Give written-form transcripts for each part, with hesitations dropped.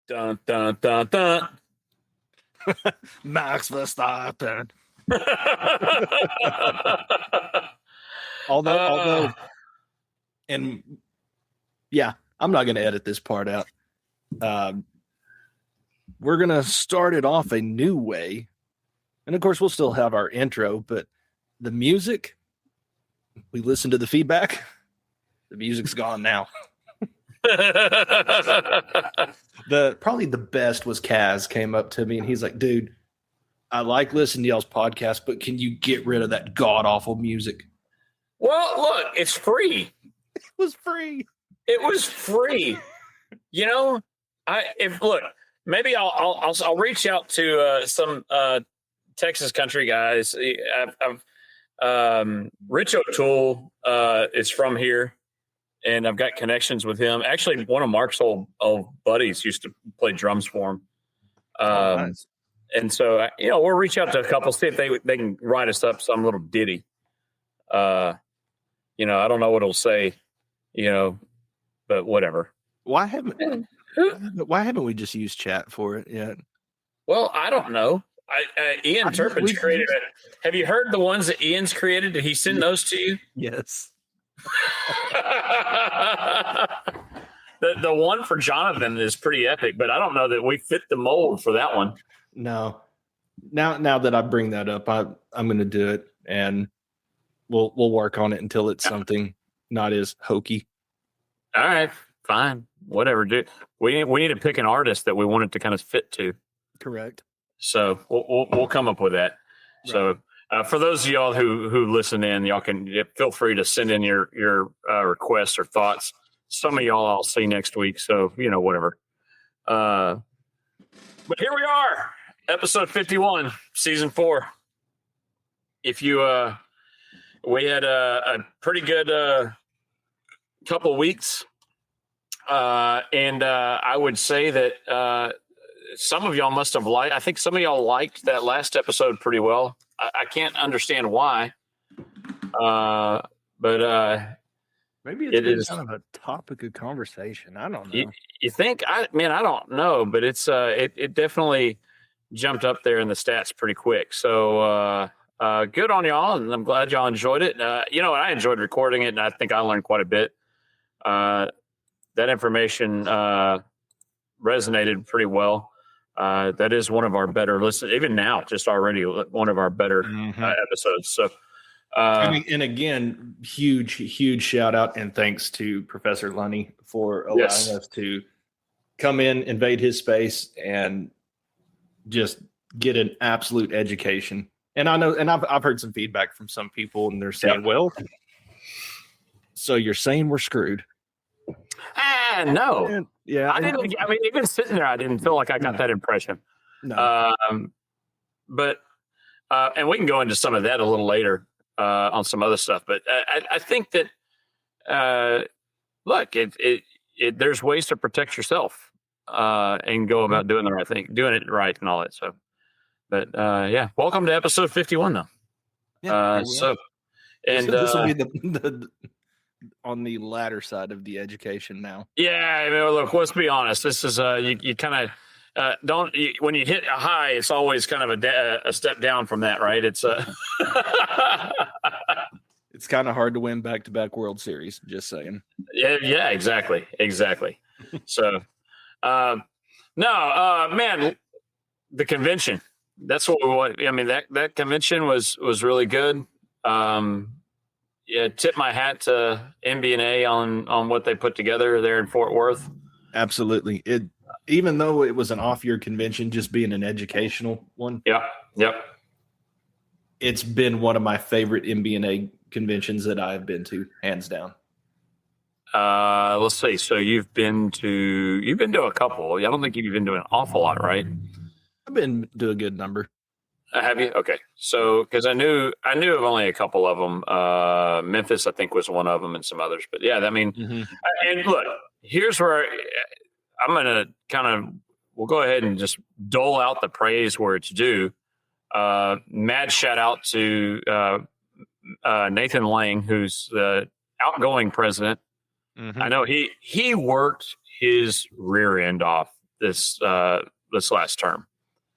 Dun, dun, dun, dun. Max Verstappen. Uh, Although, and yeah, I'm not going to edit this part out. We're going to start it off a new way. And of course, we'll still have our intro, but the music, we listen to the feedback. The music's gone now. Probably the best was Kaz came up to me and he's like, dude, I like listening to y'all's podcast, but can you get rid of that god awful music? Well, look, it's free. It was free. It was free. You know, maybe I'll reach out to some Texas country guys. Rich O'Toole is from here, and I've got connections with him. Actually, one of Mark's old buddies used to play drums for him. Nice. And so, we'll reach out to a couple, see if they can write us up some little ditty. I don't know what it'll say, but whatever. Why haven't we just used chat for it yet? Well, I don't know. Ian Turpin's created it. Have you heard the ones that Ian's created? Did he send those to you? Yes. The one for Jonathan is pretty epic, but I don't know that we fit the mold for that one. No. Now that I bring that up, I'm going to do it, and we'll work on it until it's something not as hokey. All right, fine, whatever, dude. We need to pick an artist that we want it to kind of fit to. Correct. So we'll come up with that. Right. So for those of y'all who listen in, y'all can feel free to send in your requests or thoughts. Some of y'all I'll see next week. So whatever. But here we are, episode 51, season 4. If you we had a pretty good couple of weeks, and I would say that some of y'all must have liked. I think some of y'all liked that last episode pretty well. I can't understand why, but maybe it is kind of a topic of conversation. I don't know. You think? I don't know, but it's it definitely jumped up there in the stats pretty quick. So good on y'all, and I'm glad y'all enjoyed it. I enjoyed recording it, and I think I learned quite a bit. That information resonated pretty well. That is one of our better listens, even now, just already one of our better episodes. So, and again, huge shout out and thanks to Professor Lunny for allowing us to come in, invade his space, and just get an absolute education. And I know, and I've heard some feedback from some people, and they're saying, "Well, so you're saying we're screwed?" No. And, yeah, I didn't. I mean, even sitting there, I didn't feel like I got that impression. No. But and we can go into some of that a little later on some other stuff. But I think that look, there's ways to protect yourself and go about doing the right thing, doing it right, and all that. So, but welcome to episode 51, though. Yeah, and this will be the on the latter side of the education now. Yeah, I mean, look, let's be honest. This is you kind of when you hit a high, it's always kind of a step down from that, right? It's it's kind of hard to win back-to-back World Series. Just saying. Yeah, exactly. So, man, the convention. That's what we want. I mean, that convention was really good. Tip my hat to MBNA on what they put together there in Fort Worth. Absolutely. Even though it was an off-year convention, just being an educational one. Yep. It's been one of my favorite MBNA conventions that I've been to, hands down. Let's see. So you've been to a couple. I don't think you've been to an awful lot, right? I've been to a good number. Have you? Okay. So, because I knew of only a couple of them. Memphis, I think, was one of them, and some others. But yeah, I mean, and look, here's where I'm going to we'll go ahead and just dole out the praise where it's due. Mad shout out to Nathan Lang, who's the outgoing president. I know he worked his rear end off this last term.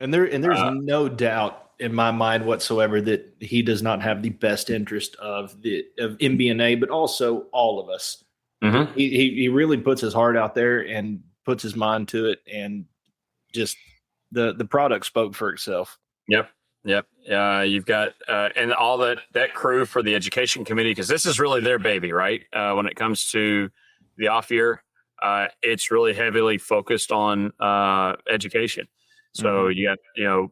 And there's no doubt in my mind whatsoever that he does not have the best interest of MBNA, but also all of us. Mm-hmm. He really puts his heart out there and puts his mind to it, and just the product spoke for itself. Yep. You've got and all that crew for the education committee, because this is really their baby, right? When it comes to the off year, it's really heavily focused on education. So you got,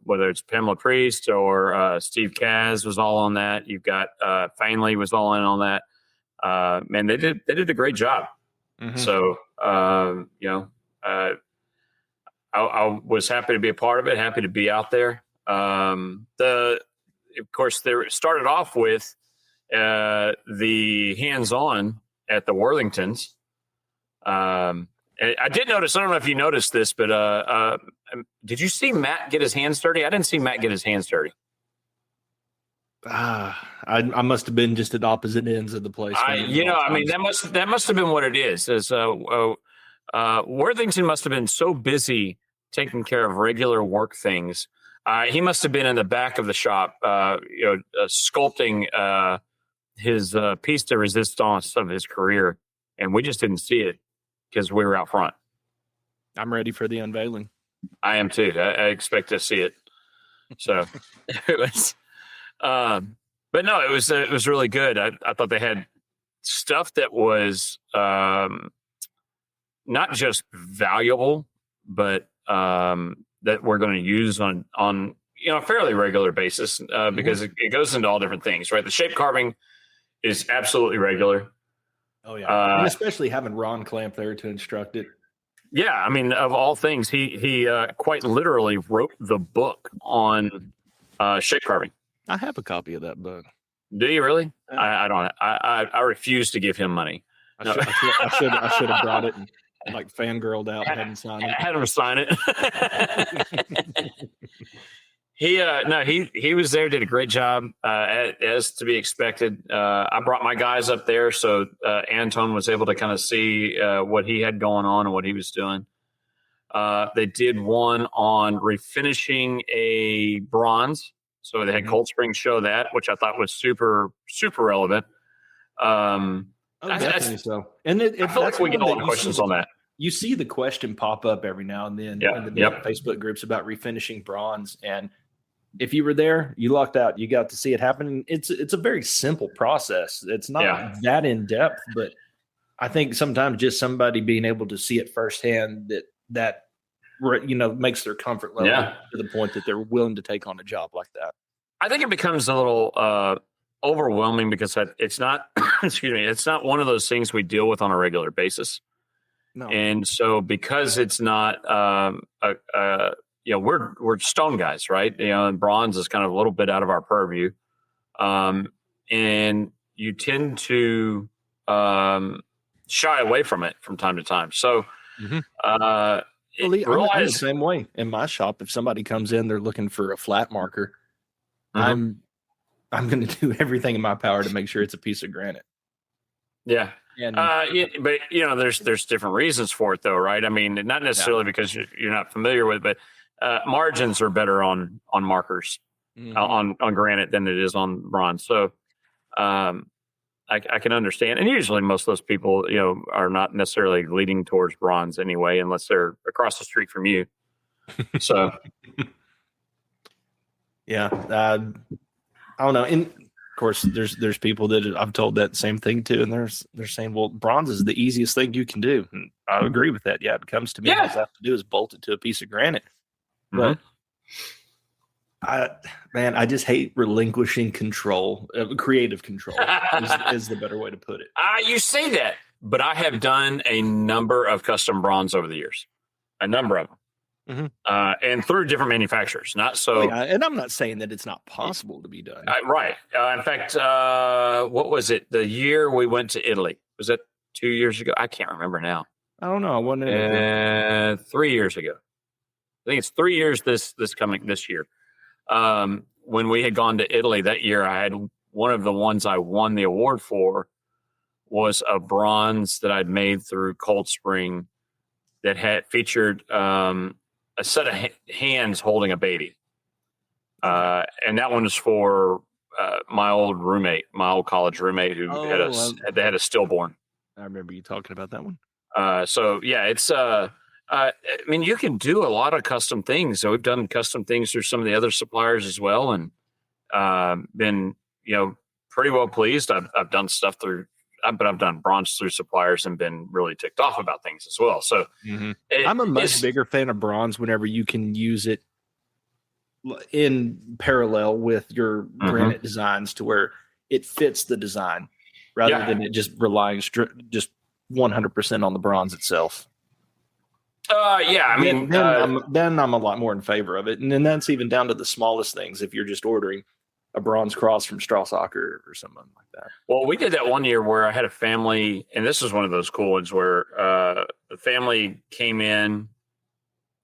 whether it's Pamela Priest or Steve Kaz was all on that. You've got Fainley was all in on that. Man, they did a great job. Mm-hmm. So I was happy to be a part of it. Happy to be out there. Of course, they started off with the hands-on at the Worthingtons. I did notice, I don't know if you noticed this, but did you see Matt get his hands dirty? I didn't see Matt get his hands dirty. I must have been just at opposite ends of the place. That must have been what it is. Worthington must have been so busy taking care of regular work things. He must have been in the back of the shop, sculpting his piece de resistance of his career, and we just didn't see it because we were out front. I'm ready for the unveiling. I am too. I expect to see it. So it was, but no, it was really good. I thought they had stuff that was not just valuable, but that we're going to use on a fairly regular basis because it goes into all different things, right? The shape carving is absolutely regular. Oh yeah, and especially having Ron Clamp there to instruct it. Yeah, I mean, of all things, he quite literally wrote the book on shape carving. I have a copy of that book. Do you really? I don't. I refuse to give him money. I should have brought it and fangirled out and had him sign it. Had him sign it. He was there, did a great job, as to be expected. I brought my guys up there, so Anton was able to kind of see what he had going on and what he was doing. They did one on refinishing a bronze, so they had Cold Spring show that, which I thought was super, super relevant. Definitely so. And I feel like we get a lot of questions on that. You see the question pop up every now and then in the different Facebook groups about refinishing bronze. And if you were there, you lucked out. You got to see it happen. It's a very simple process. It's not that in depth, but I think sometimes just somebody being able to see it firsthand that makes their comfort level to the point that they're willing to take on a job like that. I think it becomes a little overwhelming because it's not, it's not one of those things we deal with on a regular basis. No. And so because it's not, we're stone guys, right? And bronze is kind of a little bit out of our purview. And you tend to shy away from it from time to time. So, I'm the same way in my shop. If somebody comes in, they're looking for a flat marker. I'm going to do everything in my power to make sure it's a piece of granite. Yeah. But there's different reasons for it though, right? I mean, not necessarily because you're not familiar with it, but margins are better on markers on granite than it is on bronze. So I can understand. And usually most of those people, are not necessarily leading towards bronze anyway, unless they're across the street from you. So I don't know. And of course, there's people that I've told that same thing to, and they're saying, well, bronze is the easiest thing you can do. And I agree with that. Yeah, it comes to me. All I have to do is bolt it to a piece of granite. But I just hate relinquishing control. Creative control is the better way to put it. You say that, but I have done a number of custom bronze over the years, a number of them. And through different manufacturers, not so. And I'm not saying that it's not possible to be done. Right. In fact, what was it? The year we went to Italy, was that 2 years ago? I can't remember now. I don't know. I wasn't 3 years ago. I think it's 3 years this year. When we had gone to Italy that year, I had one of the ones I won the award for was a bronze that I'd made through Cold Spring that had featured a set of hands holding a baby. And that one was for my old college roommate who had a stillborn. I remember you talking about that one. So yeah, it's I mean, you can do a lot of custom things. So we've done custom things through some of the other suppliers as well, and been pretty well pleased. I've done stuff through, but I've done bronze through suppliers and been really ticked off about things as well. So I'm a much bigger fan of bronze whenever you can use it in parallel with your granite designs to where it fits the design rather than it just relying just 100% on the bronze itself. I mean, then I'm a lot more in favor of it. And then that's even down to the smallest things. If you're just ordering a bronze cross from Strassacher or something like that. Well, we did that one year where I had a family, and this was one of those cool ones where the family came in.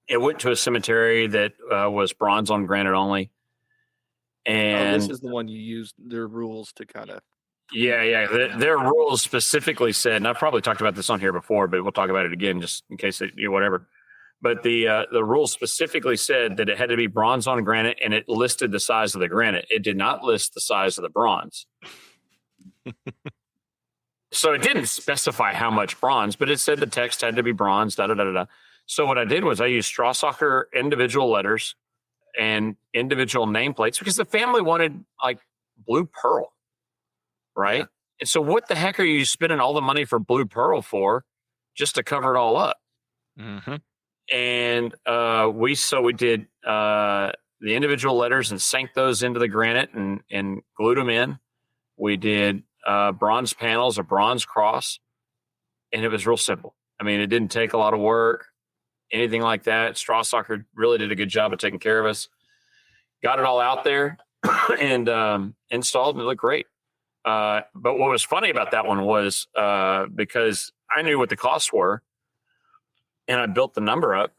It went to a cemetery that was bronze on granite only. And this is the one you used their rules to kind of. Yeah. Their rules specifically said, and I've probably talked about this on here before, but we'll talk about it again just in case whatever. But the rules specifically said that it had to be bronze on granite, and it listed the size of the granite. It did not list the size of the bronze. So it didn't specify how much bronze, but it said the text had to be bronze, da-da-da-da-da. So what I did was I used Strassacher individual letters and individual nameplates because the family wanted like blue pearl, right? Yeah. And so what the heck are you spending all the money for blue pearl for just to cover it all up? Mm-hmm. And we did the individual letters and sank those into the granite and glued them in. We did bronze panels, a bronze cross, and it was real simple. I mean, it didn't take a lot of work. Anything like that. Strassacher really did a good job of taking care of us. Got it all out there and installed, and it looked great. But what was funny about that one was because I knew what the costs were, and I built the number up.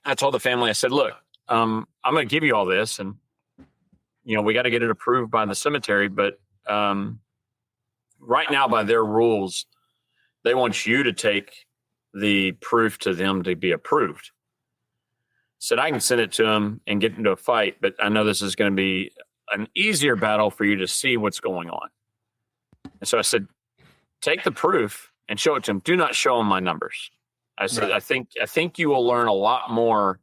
I told the family, I said, look, I'm going to give you all this, and we got to get it approved by the cemetery. But right now, by their rules, they want you to take the proof to them to be approved. Said I can send it to them and get into a fight, but I know this is going to be an easier battle for you to see what's going on. And so I said, take the proof and show it to them. Do not show them my numbers. I said, right. I think you will learn a lot more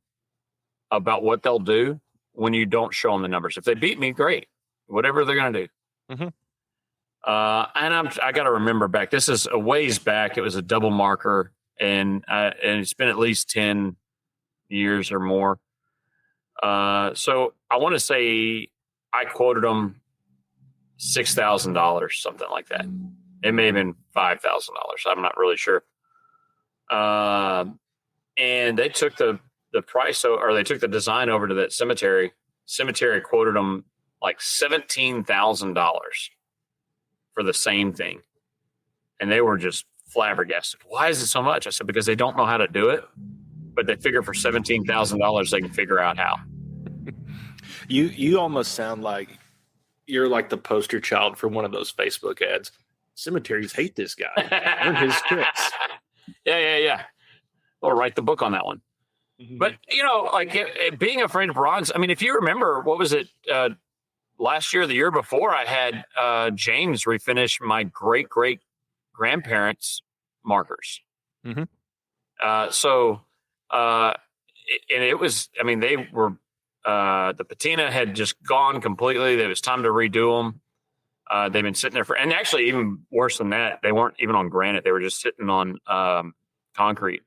about what they'll do when you don't show them the numbers. If they beat me, great. Whatever they're going to do. Mm-hmm. And I got to remember back. This is a ways back. It was a double marker. And it's been at least 10 years or more. So I want to say I quoted them $6,000, something like that. It may have been $5,000. I'm not really sure. And they took the price, or they took the design over to that cemetery. Cemetery quoted them like $17,000 for the same thing. And they were just flabbergasted. Why is it so much? I said, because they don't know how to do it, but they figure for $17,000 they can figure out how. You almost sound like you're like the poster child for one of those Facebook ads. Cemeteries hate this guy. Learn his tricks. Yeah. Or write the book on that one. Mm-hmm. But being afraid of bronze. I mean, if you remember, what was it? Last year, the year before, I had James refinish my great grandparents' markers. Mm-hmm. And it was, I mean, they were, the patina had just gone completely. It was time to redo them. They've been sitting there and actually even worse than that, they weren't even on granite. They were just sitting on concrete.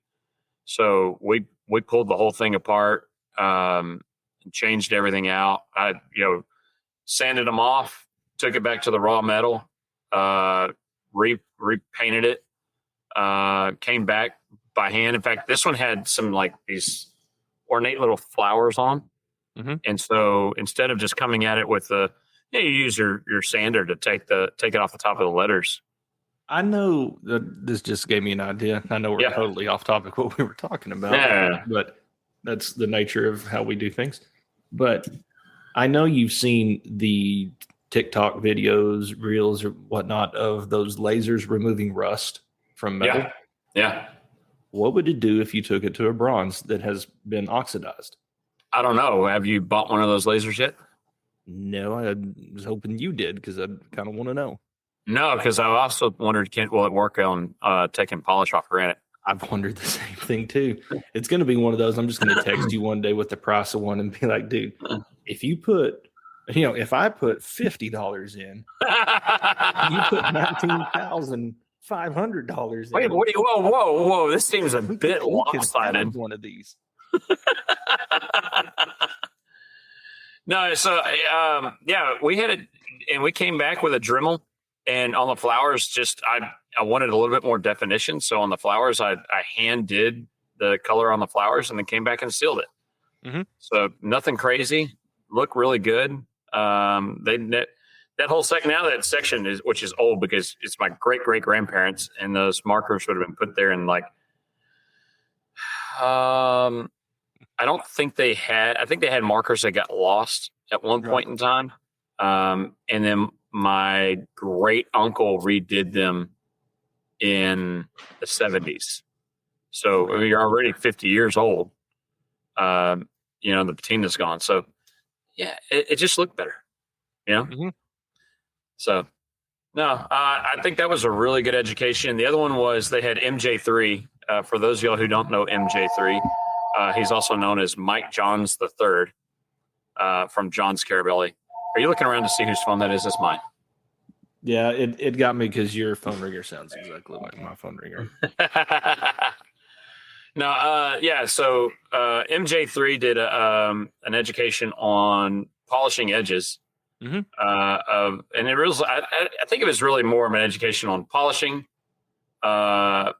So we pulled the whole thing apart, changed everything out. I, sanded them off, took it back to the raw metal, repainted it, came back by hand. In fact, this one had some like these ornate little flowers on. Mm-hmm. And so instead of just coming at it with you use your sander to take it off the top of the letters. I know that this just gave me an idea. I know we're totally off topic what we were talking about, but that's the nature of how we do things. But I know you've seen the TikTok videos, reels, or whatnot of those lasers removing rust from metal. Yeah. What would it do if you took it to a bronze that has been oxidized? I don't know. Have you bought one of those lasers yet? No, I was hoping you did because I kind of want to know. No, because I also wondered, will it work on taking polish off granite? I've wondered the same thing too. It's going to be one of those. I'm just going to text you one day with the price of one and be like, dude, if you put, if I put $50 in, you put $19,500 in. Wait, whoa! This seems a bit lopsided. One of these. No, so we had it, and we came back with a Dremel, and on the flowers, I wanted a little bit more definition. So on the flowers, I hand did the color on the flowers, and then came back and sealed it. Mm-hmm. So nothing crazy. Look really good. That whole that section which is old because it's my great grandparents, and those markers would have been put there in I don't think they had. I think they had markers that got lost at one point in time, and then my great uncle redid them in the 70s. So you're already 50 years old. The patina's gone. So yeah, it just looked better. Mm-hmm. So no, I think that was a really good education. The other one was they had MJ3. For those of y'all who don't know MJ3. He's also known as Mike Johns III from John Scarabelli. Are you looking around to see whose phone that is? That's mine. Yeah, it got me because your phone ringer sounds exactly like my phone ringer. So MJ3 did an education on polishing edges. Mm-hmm. And it was, I think it was really more of an education on polishing, but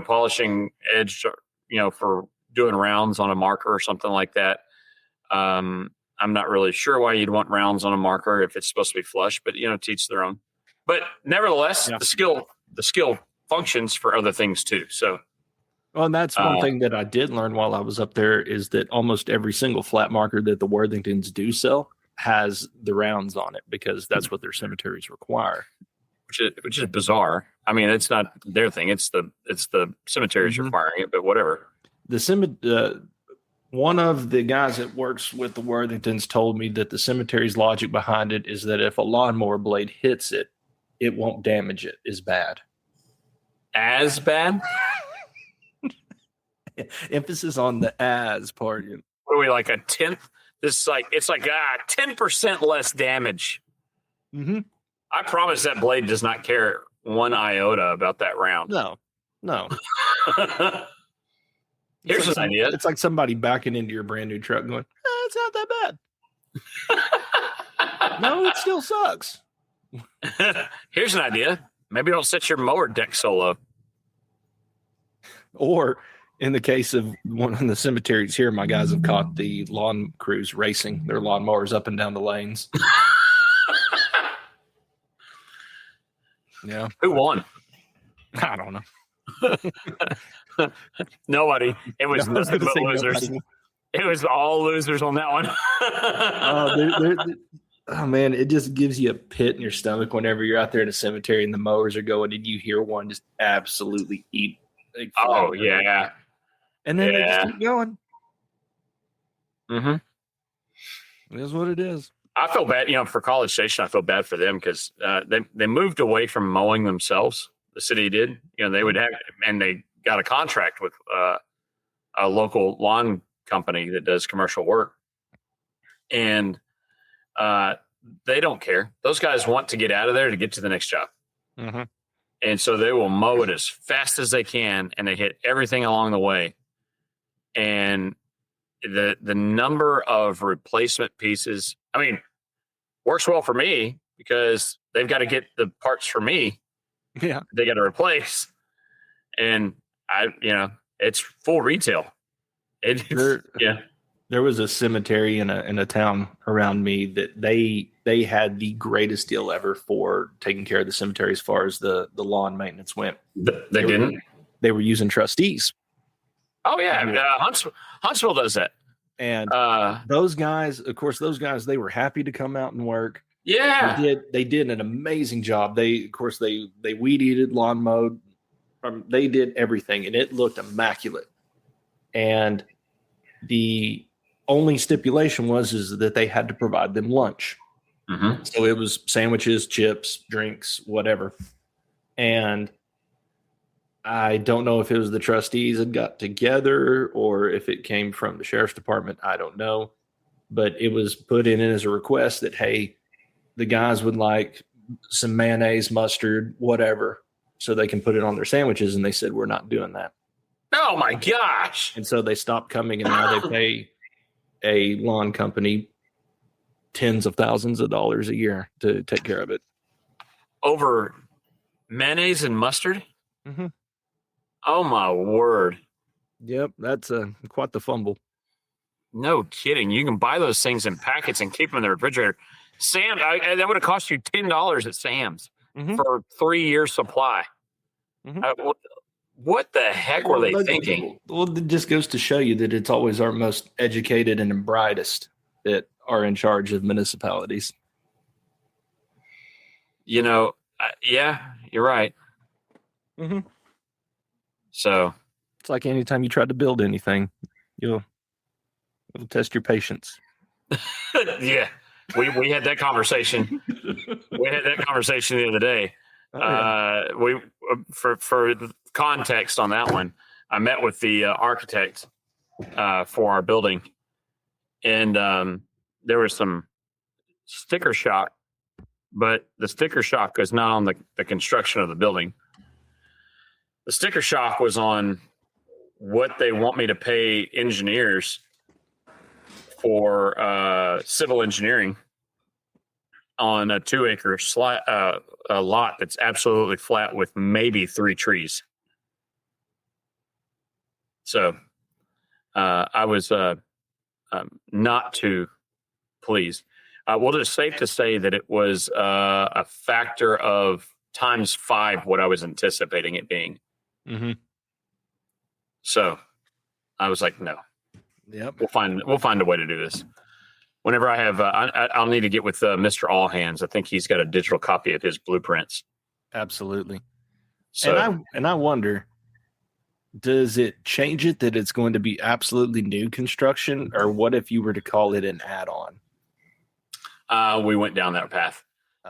polishing edge, for doing rounds on a marker or something like that. I'm not really sure why you'd want rounds on a marker if it's supposed to be flush, but teach their own. But nevertheless, the skill functions for other things too. So, well, and that's one thing that I did learn while I was up there is that almost every single flat marker that the Worthingtons do sell has the rounds on it because that's what their cemeteries require. Which is bizarre. I mean, it's not their thing; it's the cemeteries requiring it. But whatever. One of the guys that works with the Worthingtons told me that the cemetery's logic behind it is that if a lawnmower blade hits it, it won't damage it as bad. As bad? Emphasis on the as part. What are we, like a 10th? It's like 10% less damage. Mm-hmm. I promise that blade does not care one iota about that round. No. Here's an idea. It's like somebody backing into your brand new truck going, it's not that bad. No, it still sucks. Here's an idea. Maybe don't set your mower deck so low. Or in the case of one of the cemeteries here, my guys have caught the lawn crews racing their lawnmowers up and down the lanes. Yeah. Who won? I don't know. Nobody. It was nothing but losers. Nobody. It was all losers on that one. Oh man, it just gives you a pit in your stomach whenever you're out there in a cemetery and the mowers are going and you hear one just absolutely eat. Oh yeah. And then they just keep going. Mm-hmm. It is what it is. I feel bad, for College Station. I feel bad for them because they moved away from mowing themselves. The city did, they would have, and they got a contract with a local lawn company that does commercial work, and they don't care. Those guys want to get out of there to get to the next job, and so they will mow it as fast as they can, and they hit everything along the way. And the number of replacement pieces, I mean, works well for me because they've got to get the parts for me. Yeah, they got to replace, and it's full retail. There was a cemetery in a town around me that they had the greatest deal ever for taking care of the cemetery as far as the lawn maintenance went. They didn't. They were using trustees. Oh yeah, Huntsville does that. And those guys, of course, they were happy to come out and work. Yeah, they did an amazing job. They weed eated, lawn mowed, They did everything, and it looked immaculate. And the only stipulation is that they had to provide them lunch. Mm-hmm. So it was sandwiches, chips, drinks, whatever. And I don't know if it was the trustees had got together or if it came from the sheriff's department. I don't know. But it was put in as a request that, hey, the guys would like some mayonnaise, mustard, whatever, so they can put it on their sandwiches. And they said, we're not doing that. Oh, my gosh. And so they stopped coming, and now they pay a lawn company tens of thousands of dollars a year to take care of it. Over mayonnaise and mustard? Mm-hmm. Oh, my word. Yep, that's quite the fumble. No kidding. You can buy those things in packets and keep them in the refrigerator. Sam, that would have cost you $10 at Sam's for a 3-year supply. Mm-hmm. What the heck were they thinking? Well, it just goes to show you that it's always our most educated and brightest that are in charge of municipalities. Yeah, you're right. Mm-hmm. So it's like anytime you try to build anything, it'll test your patience. Yeah, we had that conversation. We had that conversation the other day. For context on that one, I met with the architect for our building, and there was some sticker shock, but the sticker shock was not on the construction of the building. The sticker shock was on what they want me to pay engineers for civil engineering on a 2-acre a lot that's absolutely flat with maybe 3 trees. So I was not too pleased. Well, it's safe to say that it was a factor of times 5 what I was anticipating it being. Mm-hmm. So I was like, no. Yep. We'll find a way to do this. Whenever I have, I'll need to get with Mr. Allhands. I think he's got a digital copy of his blueprints. Absolutely. So, and I wonder, does it change it that it's going to be absolutely new construction, or what if you were to call it an add-on? We went down that path.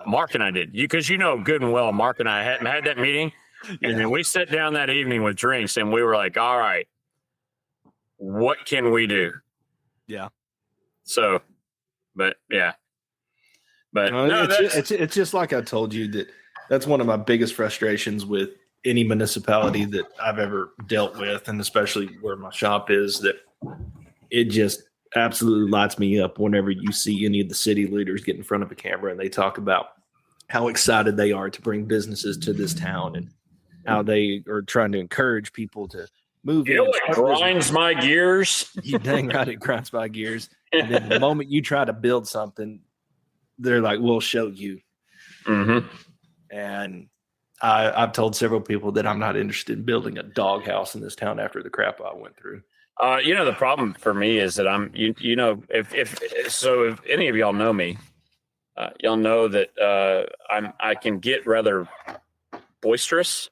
Mark and I did. Because good and well, Mark and I had that meeting, and then we sat down that evening with drinks, and we were like, all right, what can we do? Yeah. So, but yeah. But it's just like I told you, that's one of my biggest frustrations with any municipality that I've ever dealt with, and especially where my shop is, that it just absolutely lights me up whenever you see any of the city leaders get in front of a camera and they talk about how excited they are to bring businesses to this town and how they are trying to encourage people to move in. It grinds my gears. You dang right, it grinds my gears. And then the moment you try to build something, they're like, we'll show you. Mm-hmm. And I've told several people that I'm not interested in building a doghouse in this town after the crap I went through. The problem for me is that if any of y'all know me, y'all know that I can get rather boisterous,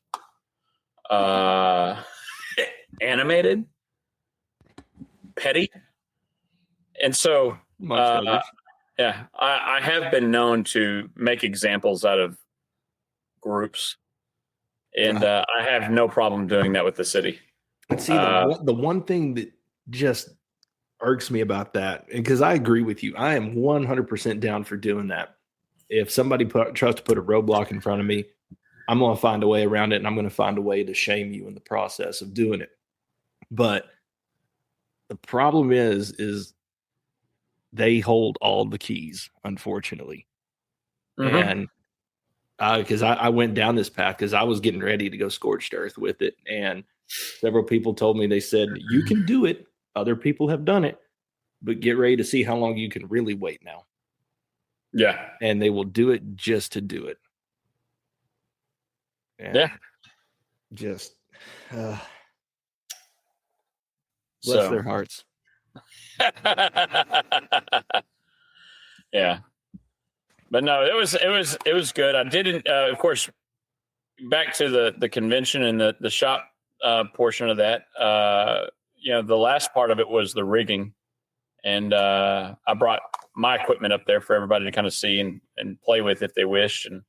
animated, petty, and so I have been known to make examples out of groups, and I have no problem doing that with the city. See, the one thing that just irks me about that, and because I agree with you, I am 100% down for doing that. If somebody tries to put a roadblock in front of me, I'm going to find a way around it, and I'm going to find a way to shame you in the process of doing it. But the problem is they hold all the keys, unfortunately. Mm-hmm. And because I went down this path because I was getting ready to go scorched earth with it, and several people told me, they said, you can do it. Other people have done it, but get ready to see how long you can really wait now. Yeah. And they will do it just to do it. And yeah. Just bless their hearts. Yeah. But no, it was good. I didn't, of course, back to the convention and the shop portion of that. The last part of it was the rigging, and I brought my equipment up there for everybody to kind of see and play with if they wished. And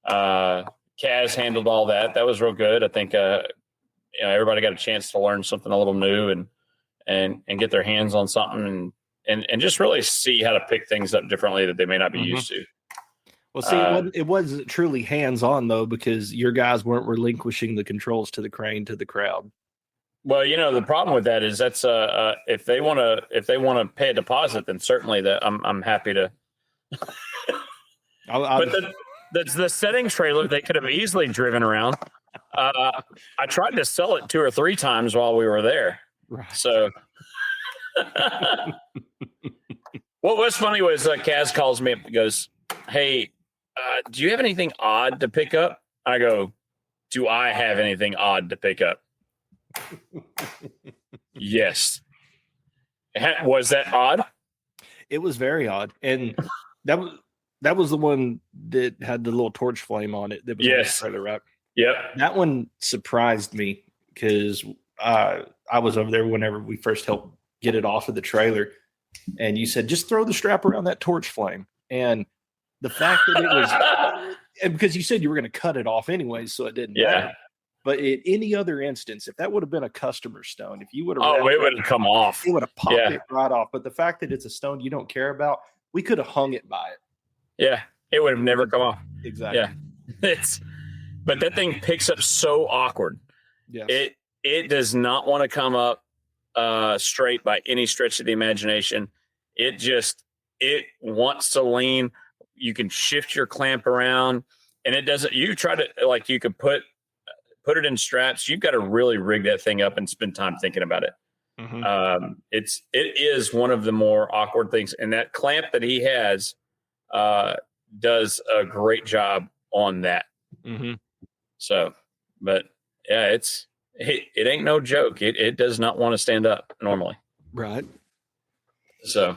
Kaz handled all that. That was real good. I think everybody got a chance to learn something a little new and get their hands on something and just really see how to pick things up differently that they may not be used to. Well, see, it wasn't truly hands-on, though, because your guys weren't relinquishing the controls to the crane to the crowd. Well, the problem with that is that's if they want to pay a deposit, then certainly that I'm happy to. But the setting trailer they could have easily driven around. I tried to sell it 2 or 3 times while we were there. Right. So what was funny was Kaz calls me up and goes, "Hey, do you have anything odd to pick up?" I go, "Do I have anything odd to pick up?" Yes. Was that odd? It was very odd, and that was the one that had the little torch flame on it. That was yes. On the trailer, right? Yep. That one surprised me because I was over there whenever we first helped get it off of the trailer, and you said just throw the strap around that torch flame, and the fact that it was, and because you said you were going to cut it off anyways, so it didn't matter. But in any other instance, if that would have been a customer stone, if you would have, it would have come off. It would have popped it right off. But the fact that it's a stone you don't care about, we could have hung it by it. Yeah, it would have never come off. Exactly. Yeah, but that thing picks up so awkward. Yes. It does not want to come up straight by any stretch of the imagination. It wants to lean. You can shift your clamp around, and it doesn't. You try to you could put it in straps. You've got to really rig that thing up and spend time thinking about it. Mm-hmm. It is one of the more awkward things, and that clamp that he has does a great job on that. Mm-hmm. So, but yeah, it ain't no joke. It does not want to stand up normally. Right. So,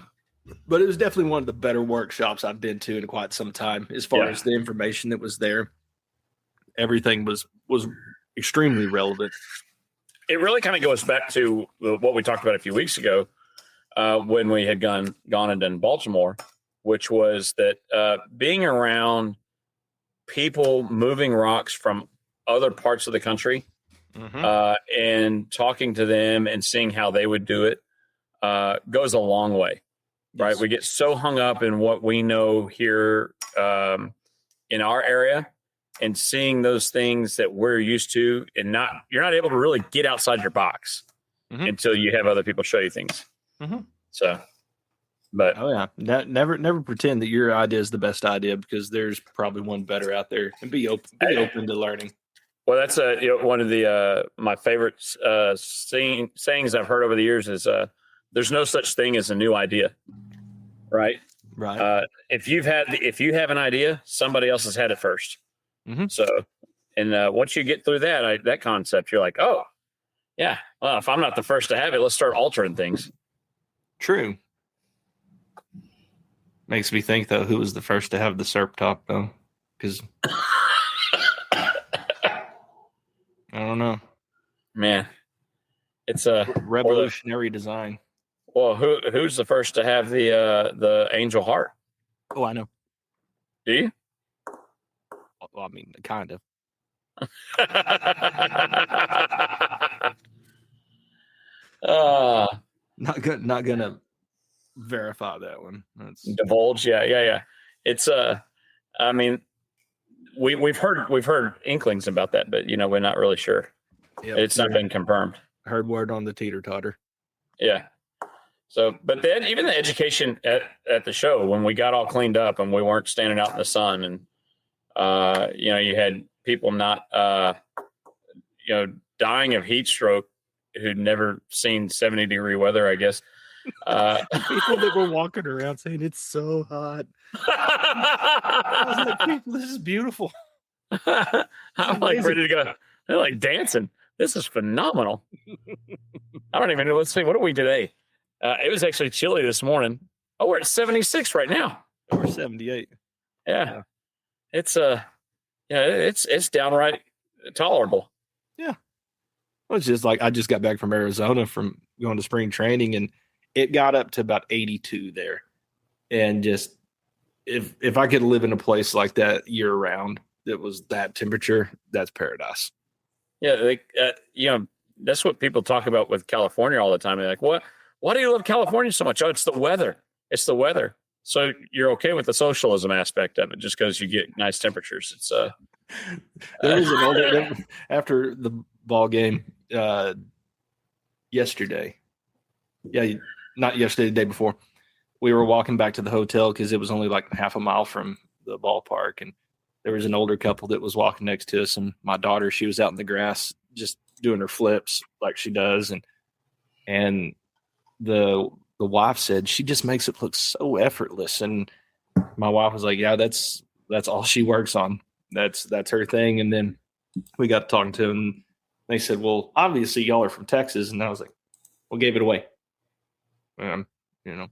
but it was definitely one of the better workshops I've been to in quite some time. As far as the information that was there, everything was extremely relevant. It really kind of goes back to what we talked about a few weeks ago when we had gone and done Baltimore, which was that being around people moving rocks from other parts of the country and talking to them and seeing how they would do it goes a long way, right? Yes. We get so hung up in what we know here in our area, and seeing those things that we're used to, and you're not able to really get outside your box until you have other people show you things. Mm-hmm. So, but never pretend that your idea is the best idea, because there's probably one better out there, and be open to learning. Well, that's one of the my favorite sayings I've heard over the years is there's no such thing as a new idea, right? Right. If you have an idea, somebody else has had it first. Mm-hmm. So, and once you get through that concept, you're like, oh, yeah. Well, if I'm not the first to have it, let's start altering things. True. Makes me think though, who was the first to have the SERP top though? Because I don't know. Man, it's a revolutionary design. Well, who's the first to have the Angel Heart? Oh, I know. Do you? Well, I mean, kind of. Not gonna verify that one. That's divulge. Yeah. It's I mean, we've heard inklings about that, but we're not really sure. Yep. It's not been confirmed. Heard word on the teeter-totter. Yeah. So, but then even the education at the show, when we got all cleaned up and we weren't standing out in the sun, and you had people not dying of heat stroke who'd never seen 70-degree weather, I guess. People that were walking around saying it's so hot. I was like, people, this is beautiful. I'm like ready to go. They're like dancing. This is phenomenal. I don't even know. Let's see. What are we today? It was actually chilly this morning. Oh, we're at 76 right now. We're 78. Yeah. It's Yeah, it's downright tolerable. Yeah. Well, it's just like I just got back from Arizona from going to spring training, and it got up to about 82 there. And just if I could live in a place like that year round that was that temperature, that's paradise. Yeah, that's what people talk about with California all the time. They're like, "What? Why do you love California so much?" Oh, it's the weather. It's the weather. So you're okay with the socialism aspect of it, just because you get nice temperatures. It's There was an older after the ball game yesterday. Yeah, not yesterday, the day before. We were walking back to the hotel because it was only like half a mile from the ballpark, and there was an older couple that was walking next to us, and my daughter, she was out in the grass just doing her flips like she does, and the wife said she just makes it look so effortless, and my wife was like, yeah, that's all she works on. That's her thing. And then we got talking to them. They said, well, obviously y'all are from Texas, and I was like, well, gave it away. You know.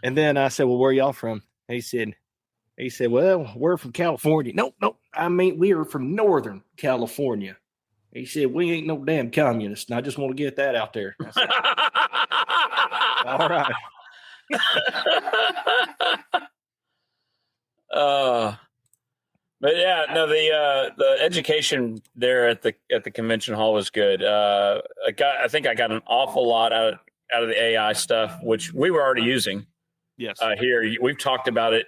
And then I said, well, where y'all from? He said, well, we're from California. Nope. I mean, we are from Northern California. He said, we ain't no damn communists. And I just want to get that out there. I said, all right. But yeah, no, the education there at the convention hall was good. I think I got an awful lot out of the AI stuff, which we were already using. Yes. Here we've talked about it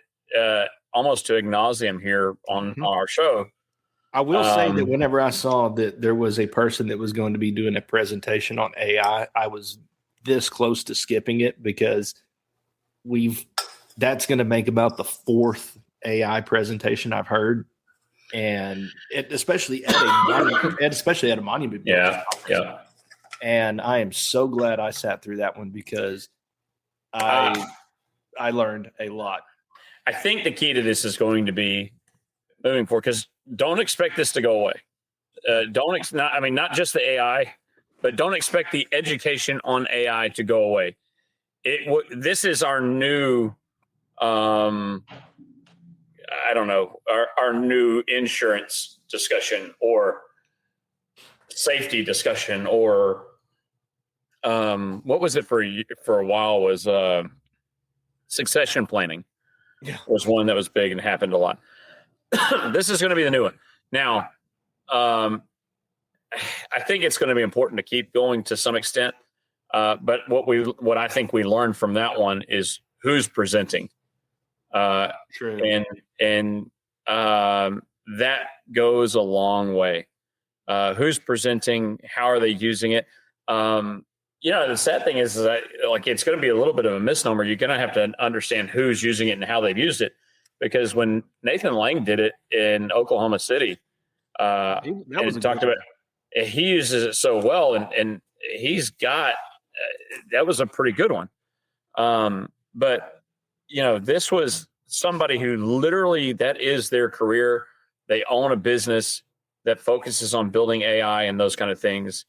almost to ad nauseum here on our show. I will say that whenever I saw that there was a person that was going to be doing a presentation on AI, I was this close to skipping it because that's going to make about the fourth AI presentation I've heard, and especially at a monument. Yeah. And I am so glad I sat through that one because I learned a lot. I think the key to this is going to be moving forward, because don't expect this to go away. Not just the AI, but don't expect the education on AI to go away. This is our new, I don't know, our new insurance discussion or safety discussion, or what was it for a while was succession planning. Yeah. Was one that was big and happened a lot. This is going to be the new one. Now, I think it's going to be important to keep going to some extent. But what I think we learned from that one is who's presenting. True. And that goes a long way. Who's presenting? How are they using it? The sad thing is that it's going to be a little bit of a misnomer. You're going to have to understand who's using it and how they've used it, because when Nathan Lang did it in Oklahoma City, he uses it so well, and he's got that was a pretty good one. But this was somebody who literally, that is their career. They own a business that focuses on building AI and those kind of things.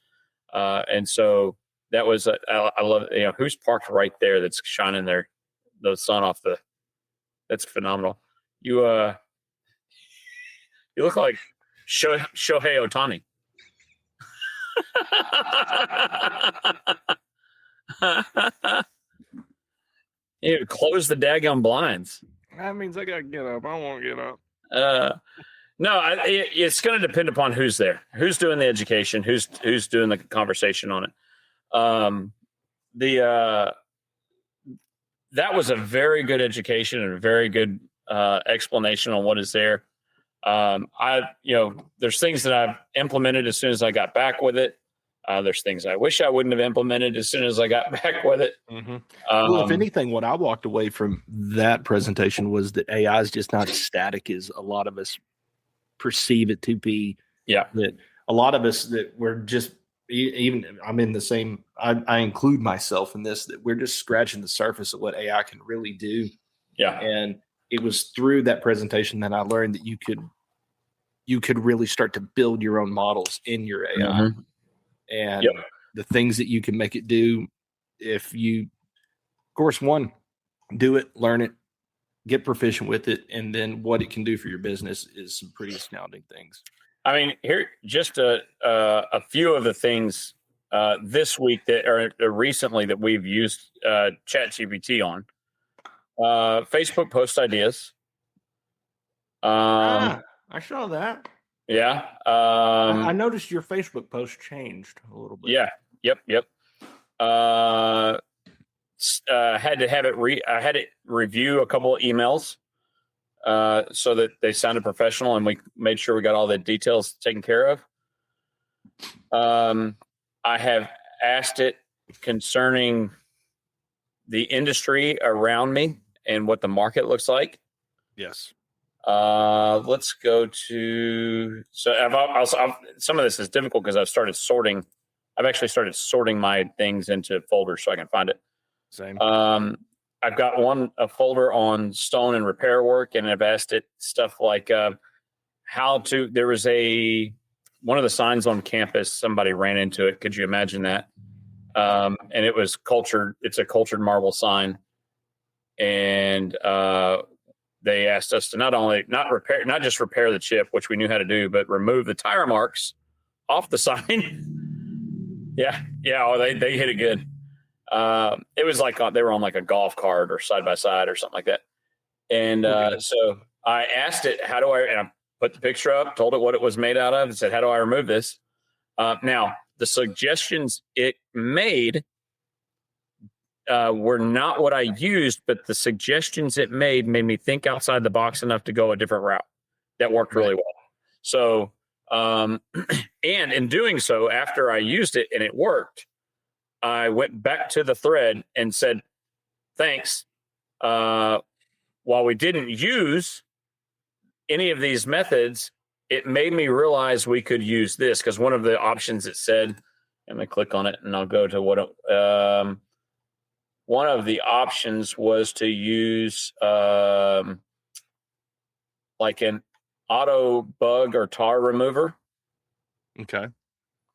And so that was, I love, who's parked right there that's shining the sun off that's phenomenal. You look like Shohei Ohtani. You close the daggone blinds. That means I got to get up. I won't get up. No, it's going to depend upon who's there, who's doing the education, who's doing the conversation on it. That was a very good education and a very good explanation on what is there. There's things that I've implemented as soon as I got back with it. There's things I wish I wouldn't have implemented as soon as I got back with it. Mm-hmm. Well, if anything, what I walked away from that presentation was that AI is just not as static as a lot of us perceive it to be. Yeah. That a lot of us that we're just, even I'm in the same, I include myself in this, that we're just scratching the surface of what AI can really do. Yeah. And it was through that presentation that I learned that you could really start to build your own models in your AI. Mm-hmm. And the things that you can make it do if you, of course, one, do it, learn it, get proficient with it, and then what it can do for your business is some pretty astounding things. I mean, here just a few of the things this week that are recently that we've used ChatGPT on. Facebook post ideas. I saw that. Yeah. I noticed your Facebook post changed a little bit. Yeah. Yep. Had to have it I had it review a couple of emails so that they sounded professional, and we made sure we got all the details taken care of. I have asked it concerning the industry around me and what the market looks like. Yes. Let's go to, so some of this is difficult because I've actually started sorting my things into folders so I can find it. Same. I've got a folder on stone and repair work, and I've asked it stuff like there was one of the signs on campus, somebody ran into it. Could you imagine that? And it was it's a cultured marble sign. And they asked us to not just repair the chip, which we knew how to do, but remove the tire marks off the sign. Yeah. Oh, they hit it good. It was like they were on like a golf cart or side by side or something like that. And so I asked it, and I put the picture up, told it what it was made out of, and said, how do I remove this? Now, the suggestions it made were not what I used, but the suggestions it made me think outside the box enough to go a different route. That worked really well. So, and in doing so, after I used it and it worked, I went back to the thread and said, thanks. While we didn't use any of these methods, it made me realize we could use this, because one of the options it said, let me click on it and I'll go to one of the options was to use like an auto bug or tar remover. Okay.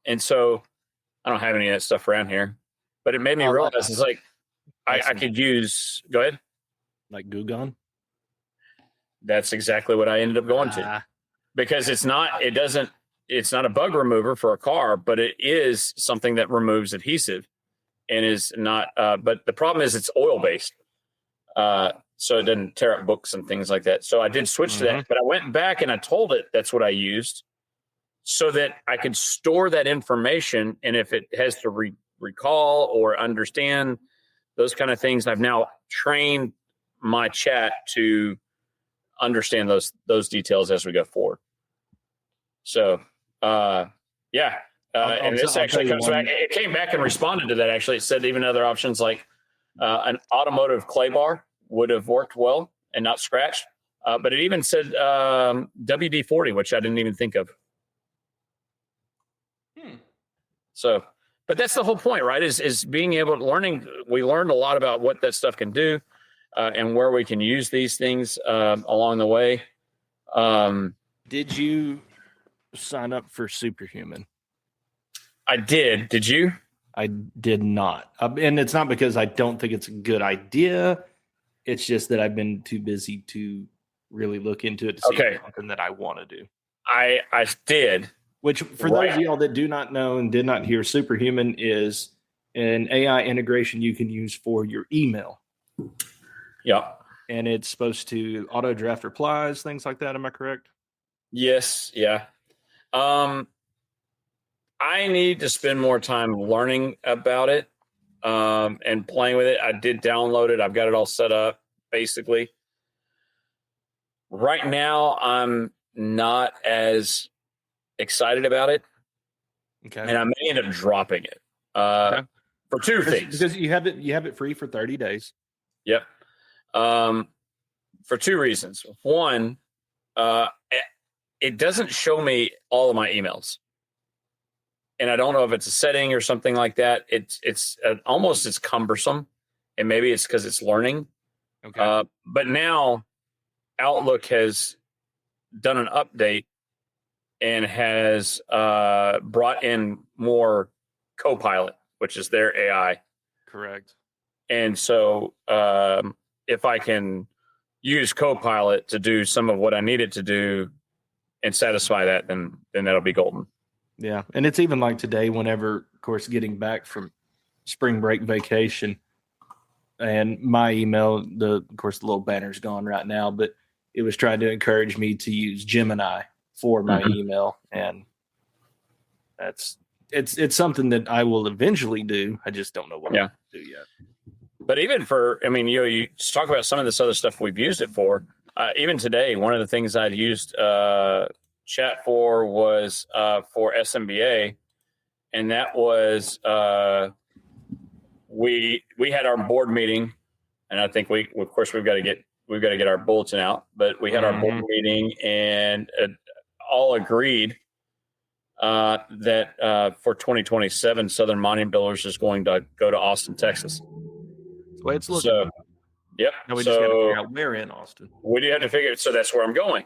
And so I don't have any of that stuff around here, but it made me realize it's like I could use. Go ahead. Like Goo Gone. That's exactly what I ended up going to, because it's not a bug remover for a car, but it is something that removes adhesive and is not. But the problem is it's oil based, so it doesn't tear up books and things like that. So I did switch to that, but I went back and I told it that's what I used, so that I could store that information. And if it has to recall or understand those kind of things, I've now trained my chat to understand those details as we go forward. So, and this actually comes back. It came back and responded to that. Actually, it said even other options like an automotive clay bar would have worked well and not scratched. But it even said WD-40, which I didn't even think of. So, but that's the whole point, right? Is being able to learning. We learned a lot about what that stuff can do, and where we can use these things along the way. Did you sign up for Superhuman? I did. Did you? I did not. And it's not because I don't think it's a good idea. It's just that I've been too busy to really look into it to see if it's something that I want to do. I did. Which, for those of y'all that do not know and did not hear, Superhuman is an AI integration you can use for your email. Yeah. And it's supposed to auto draft replies, things like that. Am I correct? Yes. Yeah. I need to spend more time learning about it and playing with it. I did download it. I've got it all set up, basically. Right now, I'm not as excited about it. Okay. And I may end up dropping it for two things. Because you have it free for 30 days. Yep. For two reasons. One, it doesn't show me all of my emails. And I don't know if it's a setting or something like that. It's cumbersome, and maybe it's because it's learning. Okay. But now Outlook has done an update and has brought in more Copilot, which is their AI. Correct. And so if I can use Copilot to do some of what I need it to do and satisfy that, then that'll be golden. Yeah. And it's even like today, whenever, of course, getting back from spring break vacation, and my email, of course, the little banner's gone right now, but it was trying to encourage me to use Gemini for my email. And it's something that I will eventually do. I just don't know what I'm going to do yet. But even you talk about some of this other stuff we've used it for. Even today, one of the things I'd used chat for was for SMBA, and that was we had our board meeting, and I think we've got to get our bulletin out, but we had our board meeting, and all agreed that for 2027, Southern Monument Builders is going to go to Austin, Texas. That's the way it's looking. So, yep. Now we just got to figure out where in Austin. We do have to figure. So that's where I'm going.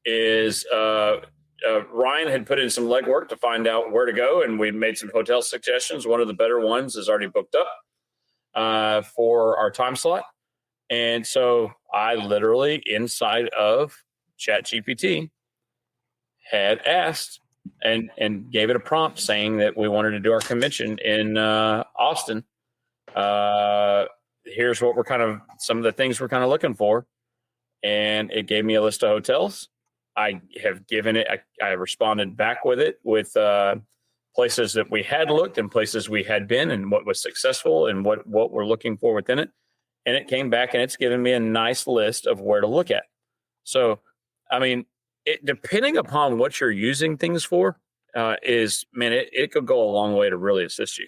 Is Ryan had put in some legwork to find out where to go, and we made some hotel suggestions. One of the better ones is already booked up for our time slot, and so I literally inside of ChatGPT had asked and gave it a prompt saying that we wanted to do our convention in Austin. Here's what some of the things we're kind of looking for. And it gave me a list of hotels. I have given it, I responded back with it with places that we had looked and places we had been and what was successful and what we're looking for within it. And it came back and it's given me a nice list of where to look at. So, I mean, depending upon what you're using things for, it could go a long way to really assist you.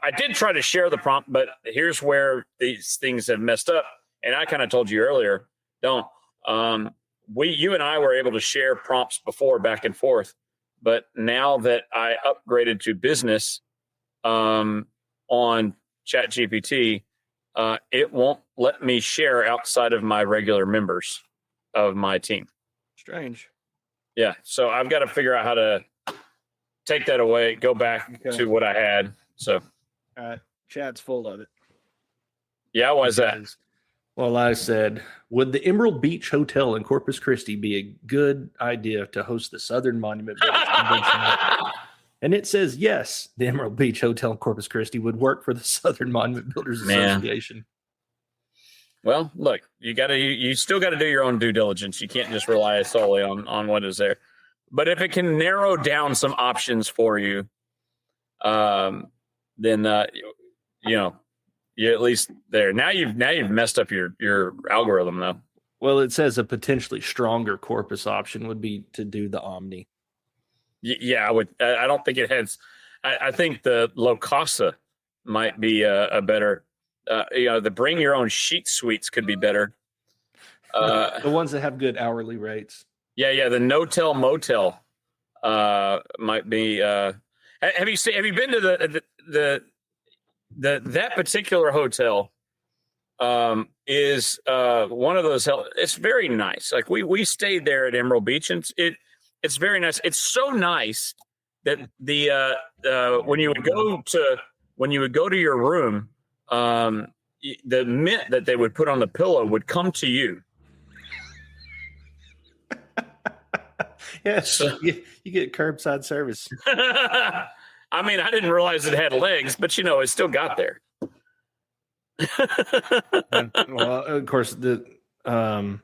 I did try to share the prompt, but here's where these things have messed up. And I kind of told you earlier, you and I were able to share prompts before back and forth, but now that I upgraded to business on ChatGPT, it won't let me share outside of my regular members of my team. Strange. Yeah. So I've got to figure out how to take that away, go back to what I had. So. Chat's full of it. Yeah, why is that? Well, I said, would the Emerald Beach Hotel in Corpus Christi be a good idea to host the Southern Monument Builders Convention? And it says, yes, the Emerald Beach Hotel in Corpus Christi would work for the Southern Monument Builders Association. Well, look, you still got to do your own due diligence. You can't just rely solely on what is there. But if it can narrow down some options for you, then you're at least there. Now you've messed up your algorithm though. Well, it says a potentially stronger Corpus option would be to do the Omni. Yeah, I don't think it has. I think the Locasa might be a better. The bring your own sheet suites could be better. The ones that have good hourly rates. Yeah. The No-Tel Motel might be. Have you been to that particular hotel? Is one of those. It's very nice. Like we stayed there at Emerald Beach, and it's very nice. It's so nice that when you would go to your room, the mint that they would put on the pillow would come to you. Yes, you get curbside service. I mean, I didn't realize it had legs, but it still got there. Well, of course, I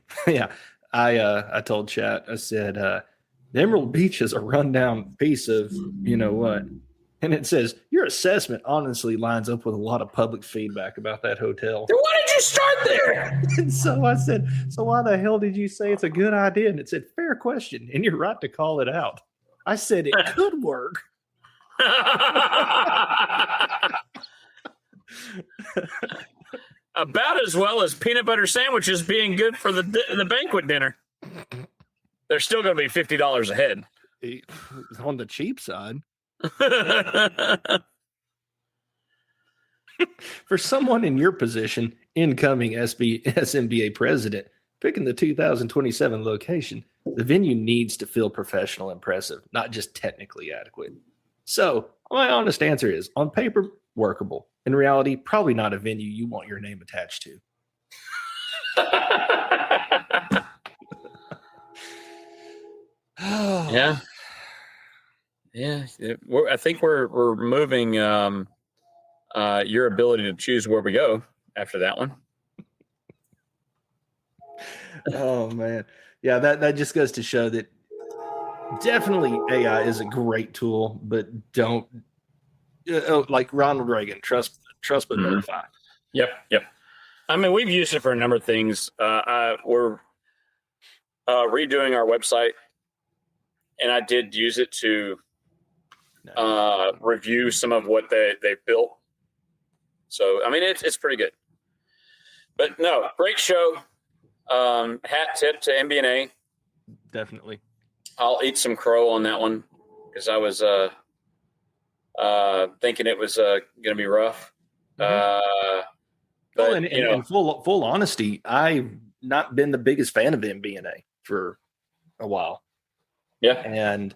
told Chat, I said, the Emerald Beach is a rundown piece of what, and it says your assessment honestly lines up with a lot of public feedback about that hotel. Then why did you start there? And so I said, so why the hell did you say it's a good idea? And it said, fair question, and you're right to call it out. I said it could work. About as well as peanut butter sandwiches being good for the banquet dinner. They're still going to be $50 a head. On the cheap side. For someone in your position, incoming SMBA president, picking the 2027 location, the venue needs to feel professional and impressive, not just technically adequate. So my honest answer is, on paper, workable. In reality, probably not a venue you want your name attached to. Yeah. Yeah. I think we're moving your ability to choose where we go after that one. Oh man. Yeah, that just goes to show that definitely AI is a great tool, but don't like Ronald Reagan, trust but Mhm. verify. Yep. I mean, we've used it for a number of things. We're redoing our website, and I did use it to review some of what they built. So, I mean, it's pretty good. But no, great show. Hat tip to MBNA. Definitely. I'll eat some crow on that one because I was thinking it was going to be rough. But in full honesty, I've not been the biggest fan of MBNA for a while. Yeah, and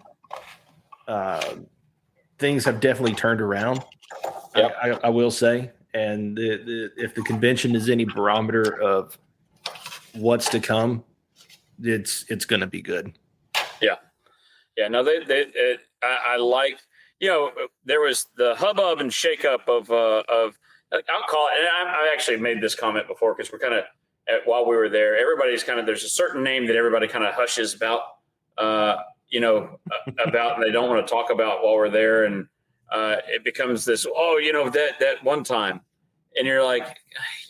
things have definitely turned around. Yeah, I will say, and if the convention is any barometer of what's to come, it's going to be good. Yeah. No, I like, there was the hubbub and shakeup of I'll call it, and I actually made this comment before because we're kind of, while we were there, everybody's kind of, there's a certain name that everybody kind of hushes about, about, and they don't want to talk about while we're there. And it becomes this, that one time. And you're like,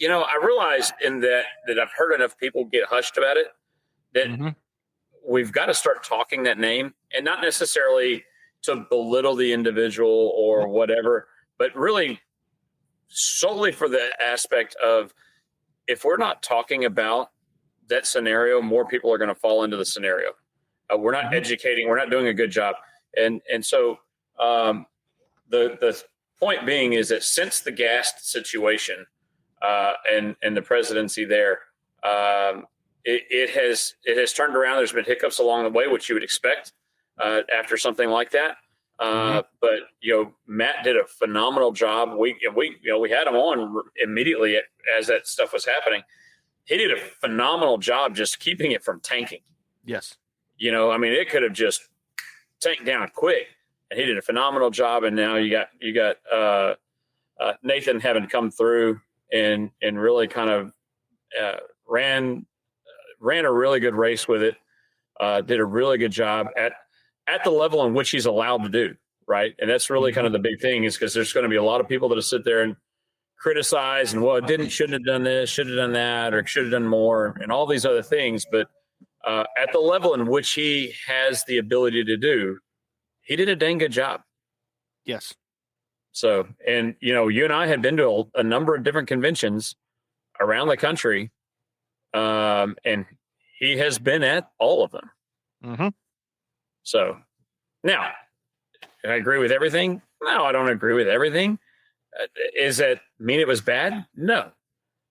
I realize that I've heard enough people get hushed about it that we've got to start talking that name, and not necessarily to belittle the individual or whatever, but really solely for the aspect of, if we're not talking about that scenario, more people are going to fall into the scenario. We're not educating. We're not doing a good job. And so the point being is that since the gas situation and the presidency there, it has turned around. There's been hiccups along the way, which you would expect after something like that. But Matt did a phenomenal job. We had him on immediately as that stuff was happening. He did a phenomenal job just keeping it from tanking. Yes. I mean, it could have just tanked down quick, and he did a phenomenal job. And now you got Nathan having come through and really kind of ran a really good race with it. Did a really good job at the level in which he's allowed to do, right? And that's really kind of the big thing, is because there's going to be a lot of people that sit there and criticize and, well, shouldn't have done this, should have done that, or should have done more, and all these other things. But at the level in which he has the ability to do, he did a dang good job. Yes. So, and you and I had been to a number of different conventions around the country, and he has been at all of them. So now, I agree with everything. No, I don't agree with everything. Is that mean it was bad? No.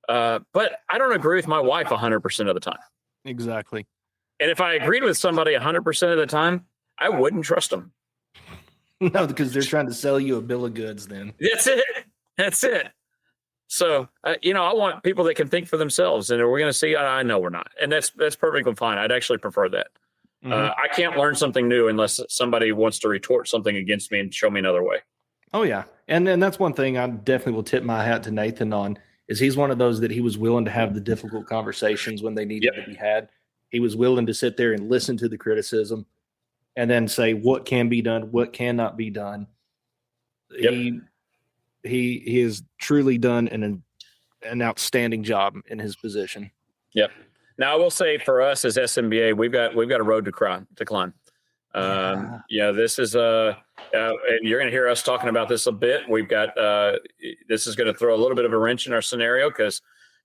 But I don't agree with my wife 100% of the time. Exactly. And if I agreed with somebody 100% of the time, I wouldn't trust them. No, because they're trying to sell you a bill of goods then. That's it. So, I want people that can think for themselves, and we're going to see. I know we're not. And that's perfectly fine. I'd actually prefer that. I can't learn something new unless somebody wants to retort something against me and show me another way. Oh, yeah. And that's one thing I definitely will tip my hat to Nathan on, is he's one of those that he was willing to have the difficult conversations when they needed to be had. He was willing to sit there and listen to the criticism and then say what can be done, what cannot be done. He has truly done an outstanding job in his position. Yep. Now, I will say, for us as SMBA, we've got a road to climb. This is and you're going to hear us talking about this a bit. We've got this is going to throw a little bit of a wrench in our scenario, because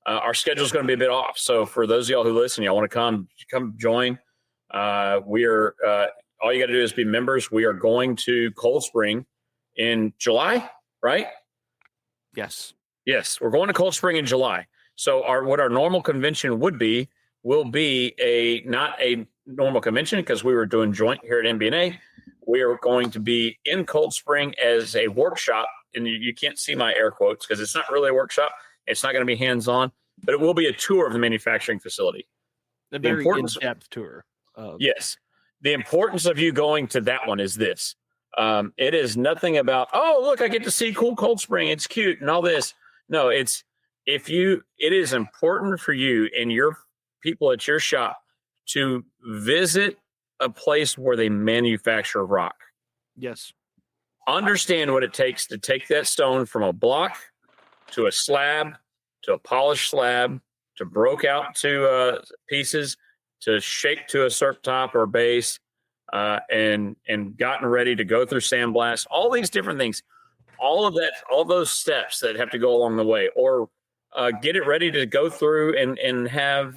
our schedule is going to be a bit off. So for those of y'all who listen, y'all want to come join. We are all you got to do is be members. We are going to Cold Spring in July, right? Yes, we're going to Cold Spring in July. So what our normal convention will be not a normal convention, because we were doing joint here at MBNA. We are going to be in Cold Spring as a workshop, and you can't see my air quotes because it's not really a workshop. It's not going to be hands-on, but it will be a tour of the manufacturing facility. A very in-depth tour. Yes. the importance of you going to that one is this. It is nothing about, oh, look, I get to see cool Cold Spring. It's cute and all this. No, it is important for you and your people at your shop to visit a place where they manufacture rock. Yes. Understand what it takes to take that stone from a block to a slab, to a polished slab, to broke out to pieces, to shake to a circ top or base, and gotten ready to go through sandblast, all these different things, all of that, all those steps that have to go along the way, or get it ready to go through and have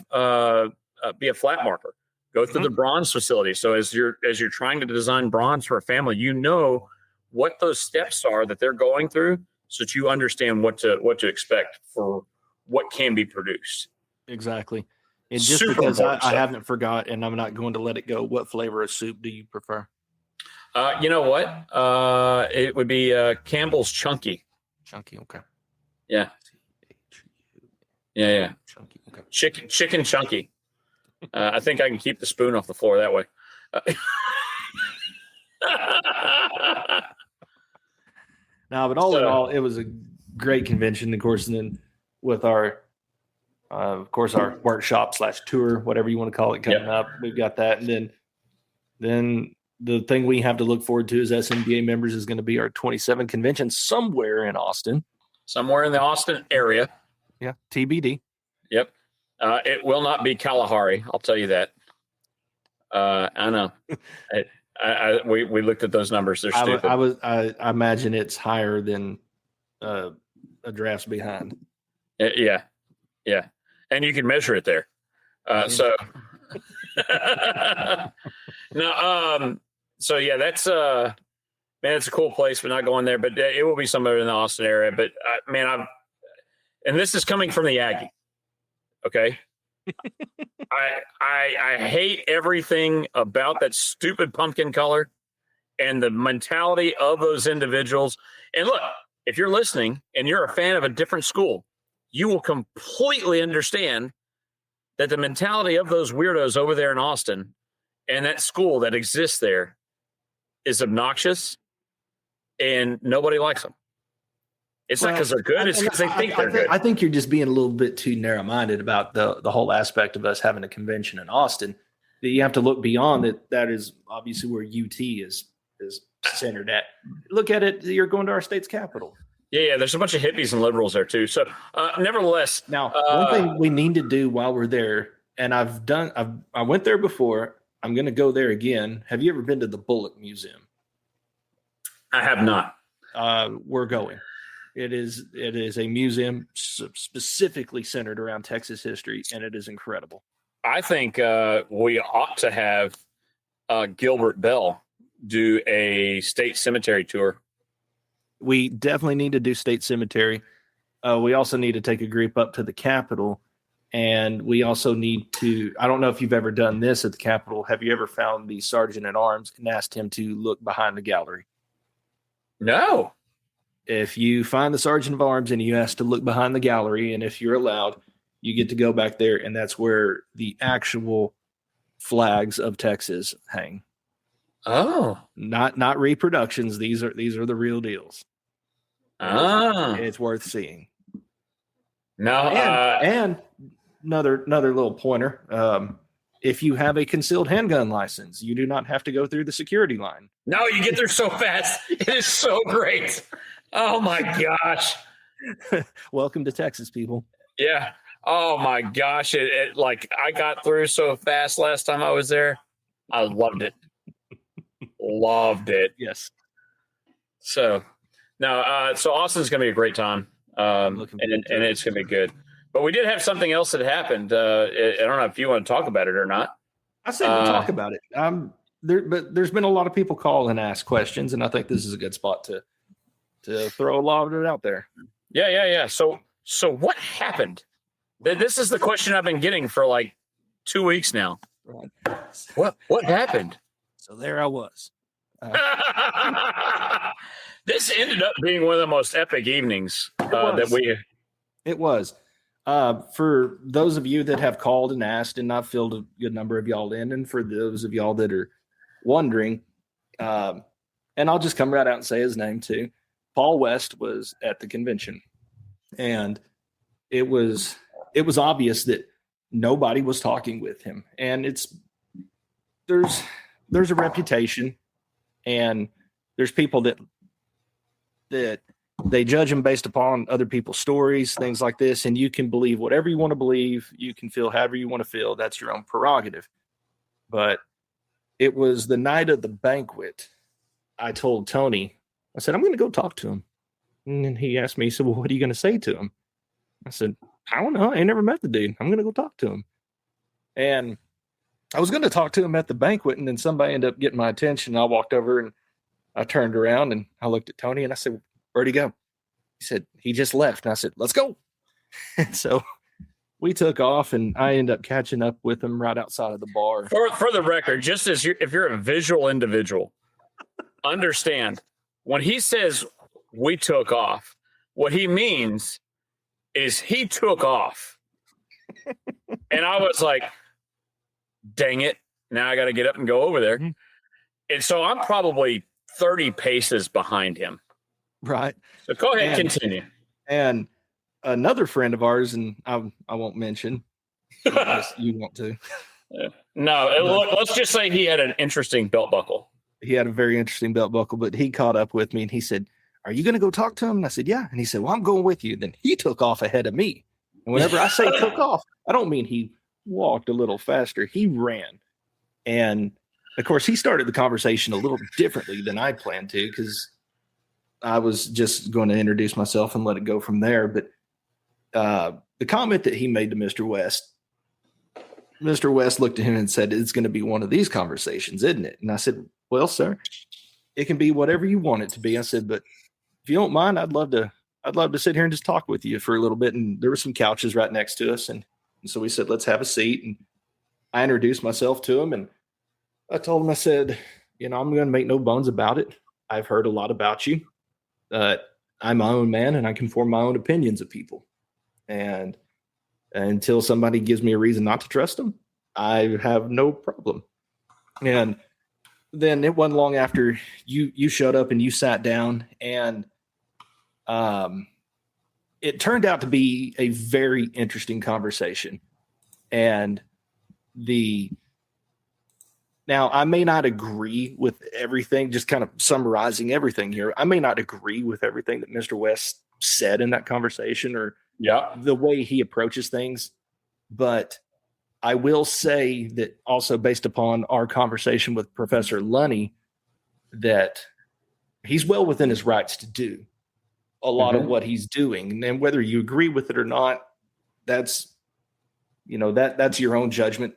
be a flat marker, go through the bronze facility. So as you're trying to design bronze for a family, you know what those steps are that they're going through, so that you understand what to expect for what can be produced. Exactly. And just Super because important I stuff. haven't forgot and I'm not going to let it go, what flavor of soup do you prefer? You know what? It would be Campbell's Chunky. Chunky, okay. Yeah. Chunky, okay. Chicken Chunky. I think I can keep the spoon off the floor that way. Now, but all in all, it was a great convention, of course, and then with our workshop / tour, whatever you want to call it, coming up, we've got that. And then the thing we have to look forward to as SMBA members is going to be our 27 convention somewhere in Austin. Somewhere in the Austin area. Yeah, TBD. Yep. It will not be Kalahari. I'll tell you that. I know. We looked at those numbers. They're stupid. I imagine it's higher than a Drafts Behind. Yeah. And you can measure it there. So no. So yeah, that's man, it's a cool place. We're not going there, but it will be somewhere in the Austin area. But man, and this is coming from the Aggie. Okay. I hate everything about that stupid pumpkin color and the mentality of those individuals. And look, if you're listening and you're a fan of a different school, you will completely understand that the mentality of those weirdos over there in Austin and that school that exists there is obnoxious and nobody likes them. It's not because they're good. It's because they think they're good. I think you're just being a little bit too narrow-minded about the whole aspect of us having a convention in Austin. That you have to look beyond it. That is obviously where UT is centered at. Look at it. You're going to our state's capital. Yeah. There's a bunch of hippies and liberals there too. So, nevertheless, now one thing we need to do while we're there, and I went there before. I'm going to go there again. Have you ever been to the Bullock Museum? I have not. We're going. It is a museum specifically centered around Texas history, and it is incredible. I think we ought to have Gilbert Bell do a state cemetery tour. We definitely need to do state cemetery. We also need to take a group up to the Capitol, and we also need to. I don't know if you've ever done this at the Capitol. Have you ever found the Sergeant at Arms and asked him to look behind the gallery? No. If you find the Sergeant of Arms and you ask to look behind the gallery, and if you're allowed, you get to go back there, and that's where the actual flags of Texas hang. Oh, not reproductions. These are the real deals. It's worth seeing. No, and another little pointer. If you have a concealed handgun license, you do not have to go through the security line. No, you get there so fast. It is so great. Oh my gosh. Welcome to Texas, people. Yeah. Oh my gosh. It like I got through so fast last time I was there. I loved it. Loved it. Yes. So so Austin's gonna be a great time. And it's gonna be good. But we did have something else that happened. I don't know if you want to talk about it or not. I said we'll talk about it. But there's been a lot of people call and ask questions, and I think this is a good spot to throw a lot of it out there. Yeah. So what happened? This is the question I've been getting for like 2 weeks now. Right. What happened? So there I was. This ended up being one of the most epic evenings that we. It was. For those of you that have called and asked, and I've filled a good number of y'all in, and for those of y'all that are wondering, and I'll just come right out and say his name too. Paul West was at the convention, and it was obvious that nobody was talking with him. And there's a reputation, and there's people that they judge him based upon other people's stories, things like this. And you can believe whatever you want to believe. You can feel however you want to feel. That's your own prerogative. But it was the night of the banquet. I told Tony, I said, I'm going to go talk to him. And then he asked me, he said, well, what are you going to say to him? I said, I don't know. I ain't never met the dude. I'm going to go talk to him. And I was going to talk to him at the banquet, and then somebody ended up getting my attention. I walked over and I turned around and I looked at Tony and I said, where'd he go? He said, he just left. And I said, let's go. And so we took off, and I ended up catching up with him right outside of the bar. For the record, just as if you're a visual individual, understand when he says we took off, what he means is he took off. And I was like, dang it. Now I got to get up and go over there. And so I'm probably 30 paces behind him. Right. So go ahead, continue. And another friend of ours, and I won't mention, unless you want to. No, let's just say he had an interesting belt buckle. He had a very interesting belt buckle, but he caught up with me and he said, are you going to go talk to him? And I said, yeah. And he said, well, I'm going with you. Then he took off ahead of me. And whenever I say took off, I don't mean he walked a little faster. He ran. And of course, he started the conversation a little differently than I planned to, because I was just going to introduce myself and let it go from there. But the comment that he made to Mr. West looked at him and said, it's going to be one of these conversations, isn't it? And I said, well, sir, it can be whatever you want it to be. I said, but if you don't mind, I'd love to sit here and just talk with you for a little bit. And there were some couches right next to us. And so we said, let's have a seat. And I introduced myself to him, and I told him, I said, I'm going to make no bones about it. I've heard a lot about you. I'm my own man, and I can form my own opinions of people. And until somebody gives me a reason not to trust them, I have no problem. And then it wasn't long after you showed up and you sat down, and it turned out to be a very interesting conversation. And now I may not agree with everything, just kind of summarizing everything here. I may not agree with everything that Mr. West said in that conversation, or the way he approaches things. But I will say that also, based upon our conversation with Professor Lunny, that he's well within his rights to do a lot of what he's doing. And whether you agree with it or not, that's your own judgment.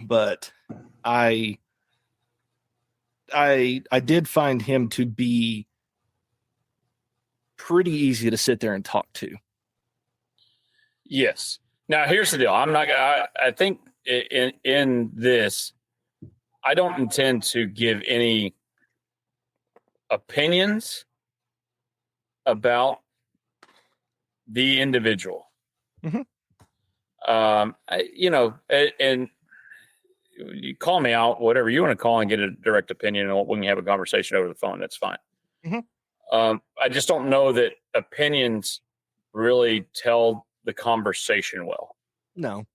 But I did find him to be pretty easy to sit there and talk to. Yes. Now here's the deal. I think in this, I don't intend to give any opinions about the individual. And you call me out, whatever you want to call, and get a direct opinion, and we can have a conversation over the phone. That's fine. I just don't know that opinions really tell the conversation well. No.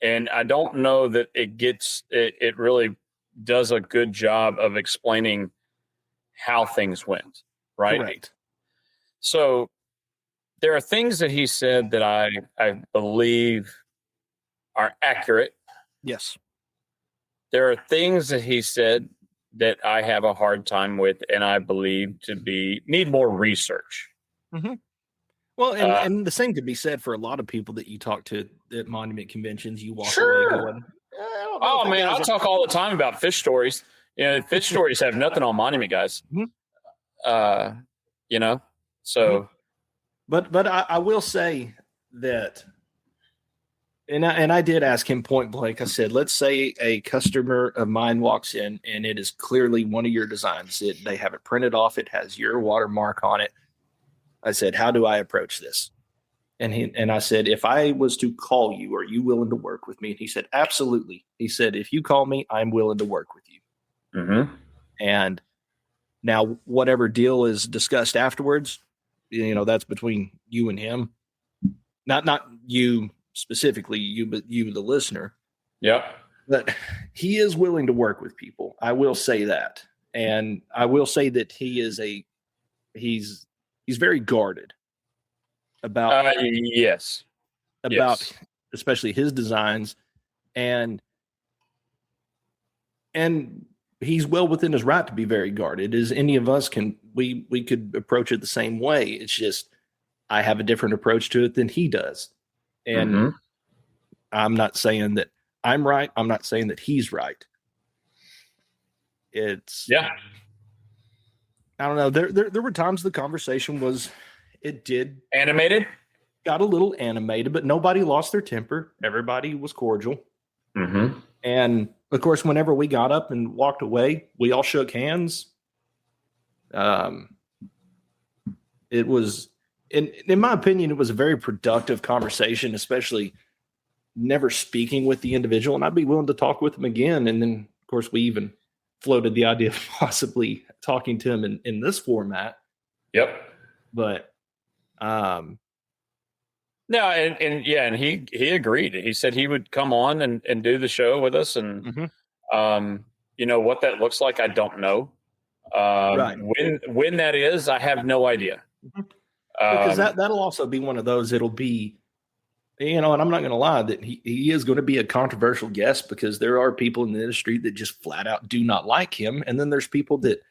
And I don't know that it really does a good job of explaining how things went. Right. Correct. So there are things that he said that I believe are accurate. Yes. There are things that he said that I have a hard time with, and I believe need more research. Well, and the same could be said for a lot of people that you talk to at monument conventions. You walk away going, "Oh man, I'll talk all the time about fish stories. Fish stories have nothing on monument guys. So." But I will say that, and I did ask him point blank. I said, let's say a customer of mine walks in and it is clearly one of your designs. They have it printed off. It has your watermark on it. I said, how do I approach this? And I said, if I was to call you, are you willing to work with me? And he said, absolutely. He said, if you call me, I'm willing to work with you. Mm-hmm. And now whatever deal is discussed afterwards, that's between you and him. Not you specifically, but you, the listener. Yep. But he is willing to work with people. I will say that. And I will say that he's very guarded about yes. especially his designs, and he's well within his right to be very guarded, as any of us can. We could approach it the same way. It's just I have a different approach to it than he does. And I'm not saying that I'm right. I'm not saying that he's right. I don't know. There were times the conversation got a little animated, but nobody lost their temper. Everybody was cordial. Mm-hmm. And of course, whenever we got up and walked away, we all shook hands. It was, in my opinion, it was a very productive conversation, especially never speaking with the individual. And I'd be willing to talk with him again. And then, of course, we even floated the idea of possibly talking to him in this format. Yep. But, no, and he agreed. He said he would come on and do the show with us. And, what that looks like, I don't know. Right. When that is, I have no idea. Because that'll also be one of those, it'll be, and I'm not going to lie that he is going to be a controversial guest, because there are people in the industry that just flat out do not like him. And then there's people that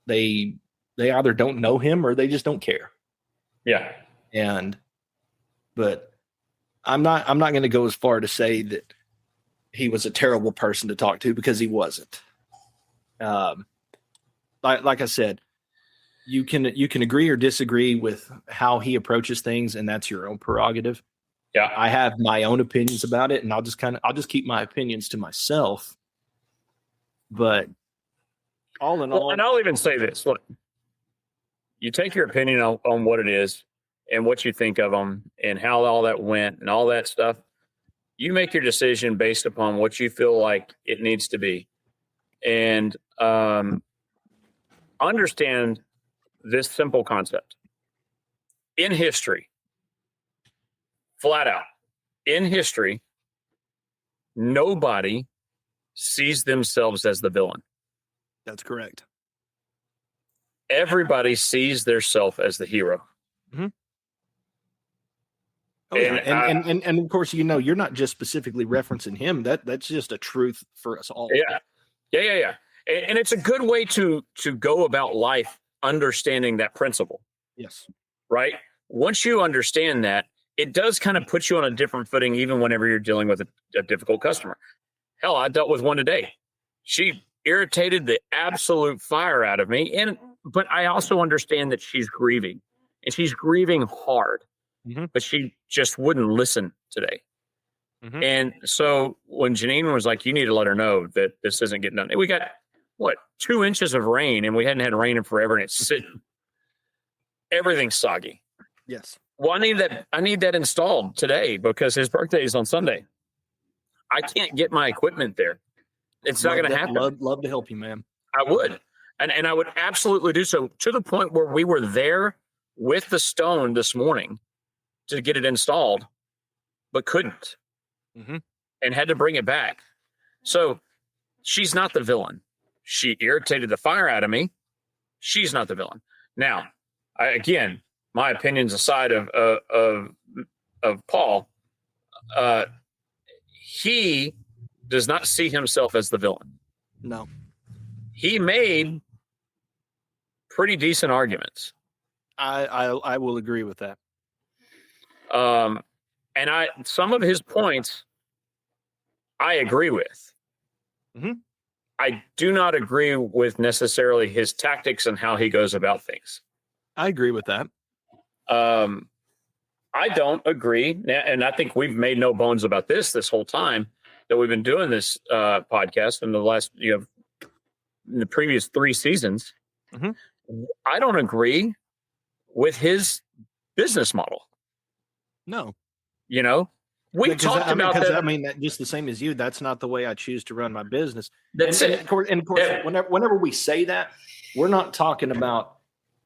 they either don't know him or they just don't care. Yeah. But I'm not going to go as far to say that he was a terrible person to talk to, because he wasn't. Like I said, you can agree or disagree with how he approaches things, and that's your own prerogative. Yeah. I have my own opinions about it, and I'll just keep my opinions to myself. But all in all, and I'll even say this: look, you take your opinion on what it is and what you think of them and how all that went and all that stuff. You make your decision based upon what you feel like it needs to be, and understand this simple concept. In history, flat out, in history, nobody sees themselves as the villain. That's correct. Everybody sees theirself as the hero. Mm-hmm. Oh, and of course, you're not just specifically referencing him. That's just a truth for us all. Yeah. And it's a good way to go about life, understanding that principle. Yes. Right? Once you understand that, it does kind of put you on a different footing, even whenever you're dealing with a difficult customer. Hell, I dealt with one today. She irritated the absolute fire out of me. But I also understand that she's grieving, and she's grieving hard, but she just wouldn't listen today. Mm-hmm. And so when Janine was like, you need to let her know that this isn't getting done. We got 2 inches of rain, and we hadn't had rain in forever, and it's sitting. Everything's soggy. Yes. Well, I need that installed today, because his birthday is on Sunday. I can't get my equipment there. It's not going to happen. Love to help you, man. I would. And I would absolutely do so, to the point where we were there with the stone this morning to get it installed, but couldn't, and had to bring it back. So she's not the villain. She irritated the fire out of me. She's not the villain. Now, again, my opinions aside of Paul, he does not see himself as the villain. No. He made pretty decent arguments. I will agree with that. And some of his points I agree with. Mm-hmm. I do not agree with necessarily his tactics and how he goes about things. I agree with that. I don't agree, and I think we've made no bones about this whole time that we've been doing this podcast in the last, in the previous 3 seasons. Mm-hmm. I don't agree with his business model. No. We talked about that. I mean, just the same as you, that's not the way I choose to run my business. That's and, it. Of course, whenever we say that, we're not talking about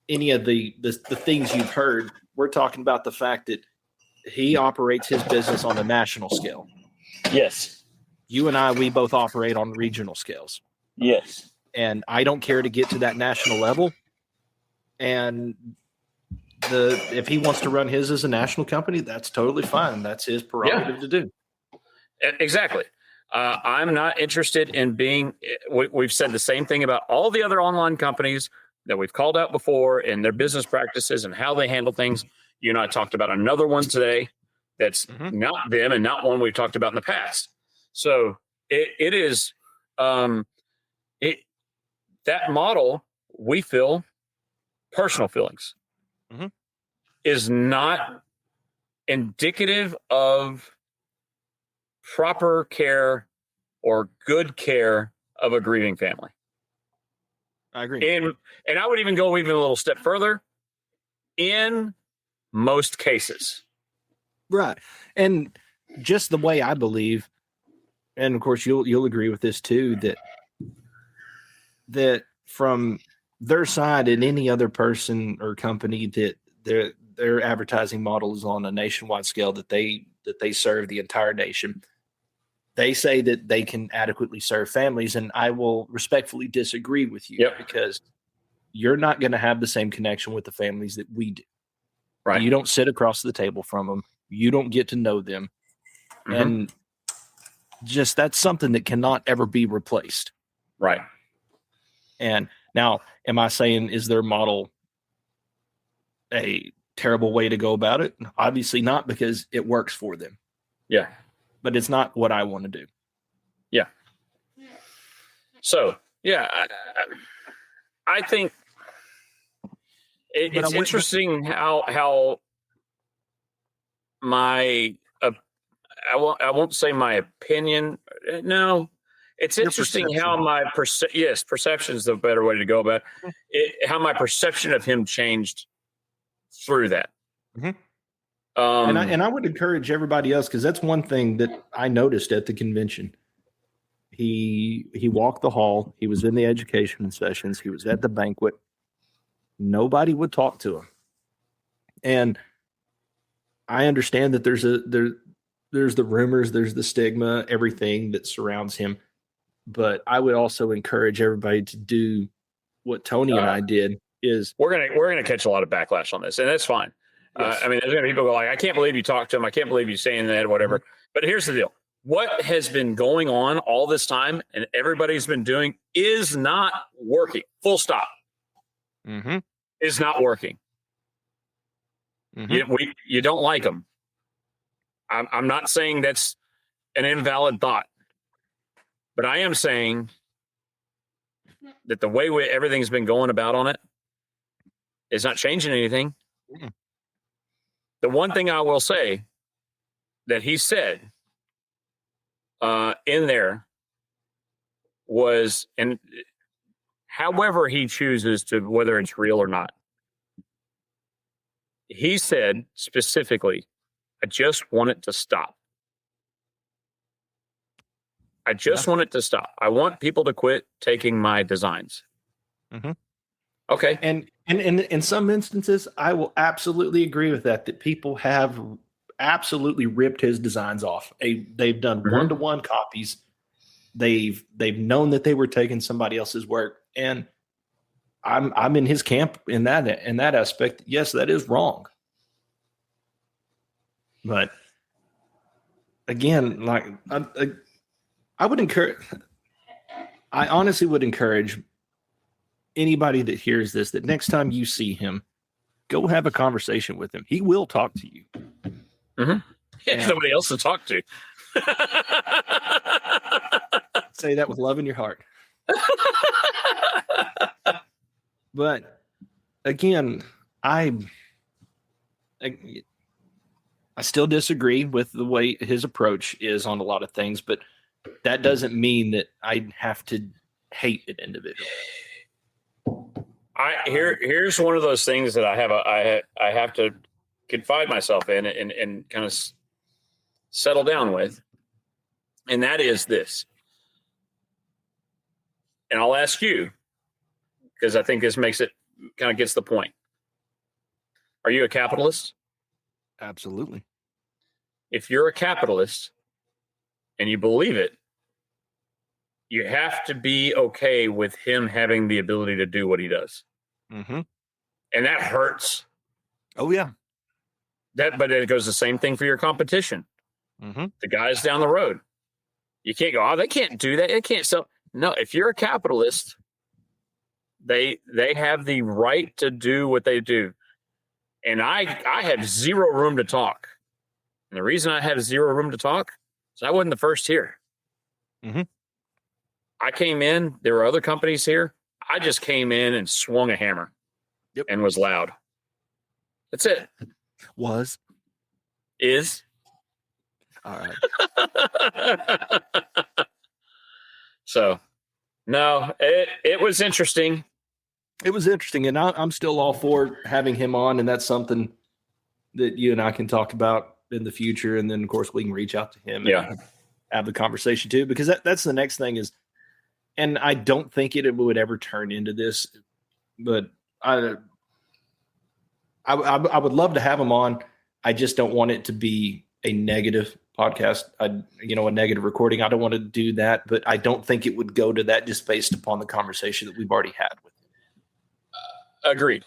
any of the things you've heard. We're talking about the fact that he operates his business on a national scale. Yes. You and I, we both operate on regional scales. Yes. And I don't care to get to that national level. And if he wants to run his as a national company, that's totally fine. That's his prerogative to do. Exactly. I'm not interested in being. We've said the same thing about all the other online companies that we've called out before and their business practices and how they handle things. You and I talked about another one today that's not them and not one we've talked about in the past. So it is that model, we feel, personal feelings, is not indicative of proper care or good care of a grieving family. I agree. And I would even go even a little step further. In most cases. Right. And just the way I believe, and of course you'll agree with this too, that from their side and any other person or company that their advertising model is on a nationwide scale, that they serve the entire nation. They say that they can adequately serve families, and I will respectfully disagree with you because you're not going to have the same connection with the families that we do. Right. You don't sit across the table from them. You don't get to know them. And just that's something that cannot ever be replaced. Right. And now, am I saying is their model a terrible way to go about it? Obviously not, because it works for them. Yeah. But it's not what I want to do. Yeah. So, yeah, I think it's interesting how my I won't say my opinion. No, it's interesting how my perception is the better way to go about it. How my perception of him changed through that. And I would encourage everybody else, because that's one thing that I noticed at the convention. He walked the hall. He was in the education sessions. He was at the banquet. Nobody would talk to him. And I understand that there's the rumors, there's the stigma, everything that surrounds him. But I would also encourage everybody to do what Tony and I did. Is we're gonna catch a lot of backlash on this, and that's fine. Yes. I mean, there's gonna be people go like, I can't believe you talked to him. I can't believe you saying that, or whatever. But here's the deal. What has been going on all this time and everybody's been doing is not working. Full stop. Is not working. You don't like them. I'm not saying that's an invalid thought, but I am saying that the way everything's been going about on it is not changing anything. The one thing I will say that he said in there was, and however he chooses to, whether it's real or not, he said specifically, I just want it to stop. I just want it to stop. I want people to quit taking my designs. Okay. And in some instances, I will absolutely agree with that people have absolutely ripped his designs off. They've done one-to-one copies. They've known that they were taking somebody else's work. And I'm in his camp in that aspect. Yes, that is wrong. But again, like I would encourage, I honestly would encourage anybody that hears this, that next time you see him, go have a conversation with him. He will talk to you. Nobody else to talk to. Say that with love in your heart. But again, I still disagree with the way his approach is on a lot of things, but that doesn't mean that I have to hate an individual. Here's one of those things that I have to confide myself in and kind of settle down with, and that is this. And I'll ask you, because I think this makes it kind of gets the point. Are you a capitalist? Absolutely. If you're a capitalist and you believe it, you have to be okay with him having the ability to do what he does. Mm-hmm. And that hurts. Oh, yeah. But it goes the same thing for your competition. Mm-hmm. The guys down the road. You can't go, oh, they can't do that. They can't sell. No, if you're a capitalist, they have the right to do what they do. And I have zero room to talk. And the reason I have zero room to talk is I wasn't the first here. Mm-hmm. I came in, there were other companies here. I just came in and swung a hammer. Yep. And was loud. That's it. Was. Is. All right. So, no, it was interesting. It was interesting, and I'm still all for having him on, and that's something that you and I can talk about in the future, and then, of course, we can reach out to him and have the conversation, too, because that's the next thing is, and I don't think it would ever turn into this, but I would love to have him on. I just don't want it to be a negative podcast, a negative recording. I don't want to do that, but I don't think it would go to that just based upon the conversation that we've already had with him. Agreed.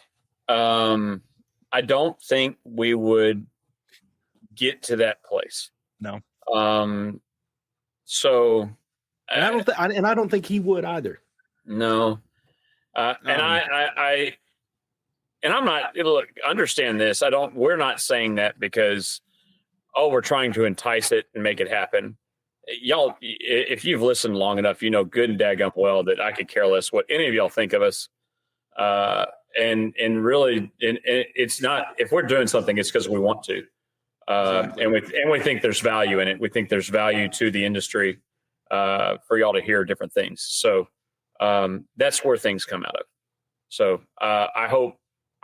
I don't think we would get to that place. No. So, and I don't think he would either. No. And I'm not. Look, understand this. We're not saying that because, we're trying to entice it and make it happen. Y'all, if you've listened long enough, you know good and daggum well that I could care less what any of y'all think of us. And really, it's not. If we're doing something, it's because we want to, exactly. and we think there's value in it. We think there's value to the industry for y'all to hear different things. So that's where things come out of. So I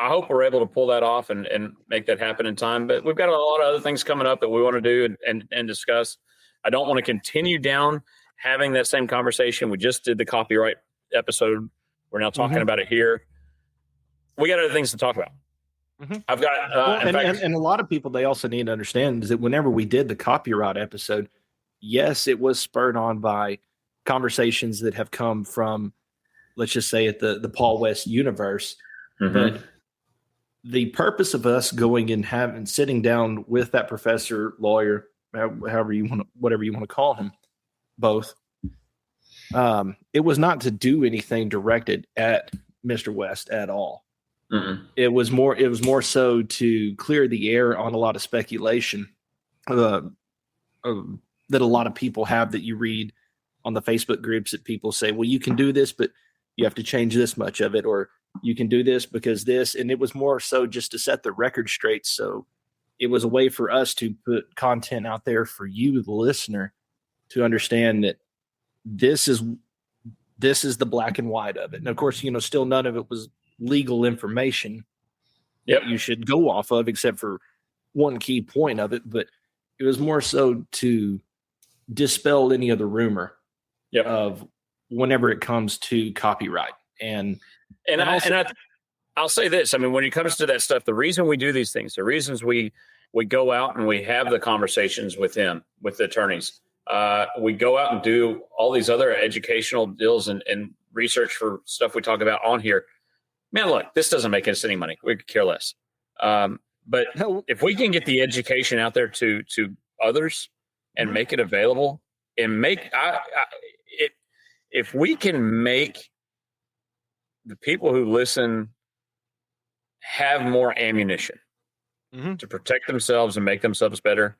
hope we're able to pull that off and make that happen in time. But we've got a lot of other things coming up that we want to do and discuss. I don't want to continue down having that same conversation. We just did the copyright episode. We're now talking about it here. We got other things to talk about. Mm-hmm. I've got, and a lot of people, they also need to understand is that whenever we did the copyright episode, yes, it was spurred on by conversations that have come from, let's just say at the Paul West universe. Mm-hmm. But the purpose of us going and sitting down with that professor, lawyer, whatever you want to call him, both, it was not to do anything directed at Mr. West at all. Mm-hmm. It was more so to clear the air on a lot of speculation that a lot of people have that you read on the Facebook groups that people say, well, you can do this, but you have to change this much of it, or you can do this because this, and it was more so just to set the record straight. So it was a way for us to put content out there for you, the listener, to understand that this is the black and white of it. And of course, still none of it was legal information that you should go off of, except for one key point of it. But it was more so to dispel any of the rumor of whenever it comes to copyright. I'll say this. I mean, when it comes to that stuff, the reason we do these things, the reasons we go out and we have the conversations with the attorneys, we go out and do all these other educational deals and research for stuff we talk about on here. Man, look, this doesn't make us any money. We could care less. But if we can get the education out there to others and make it available and if we can make the people who listen have more ammunition to protect themselves and make themselves better,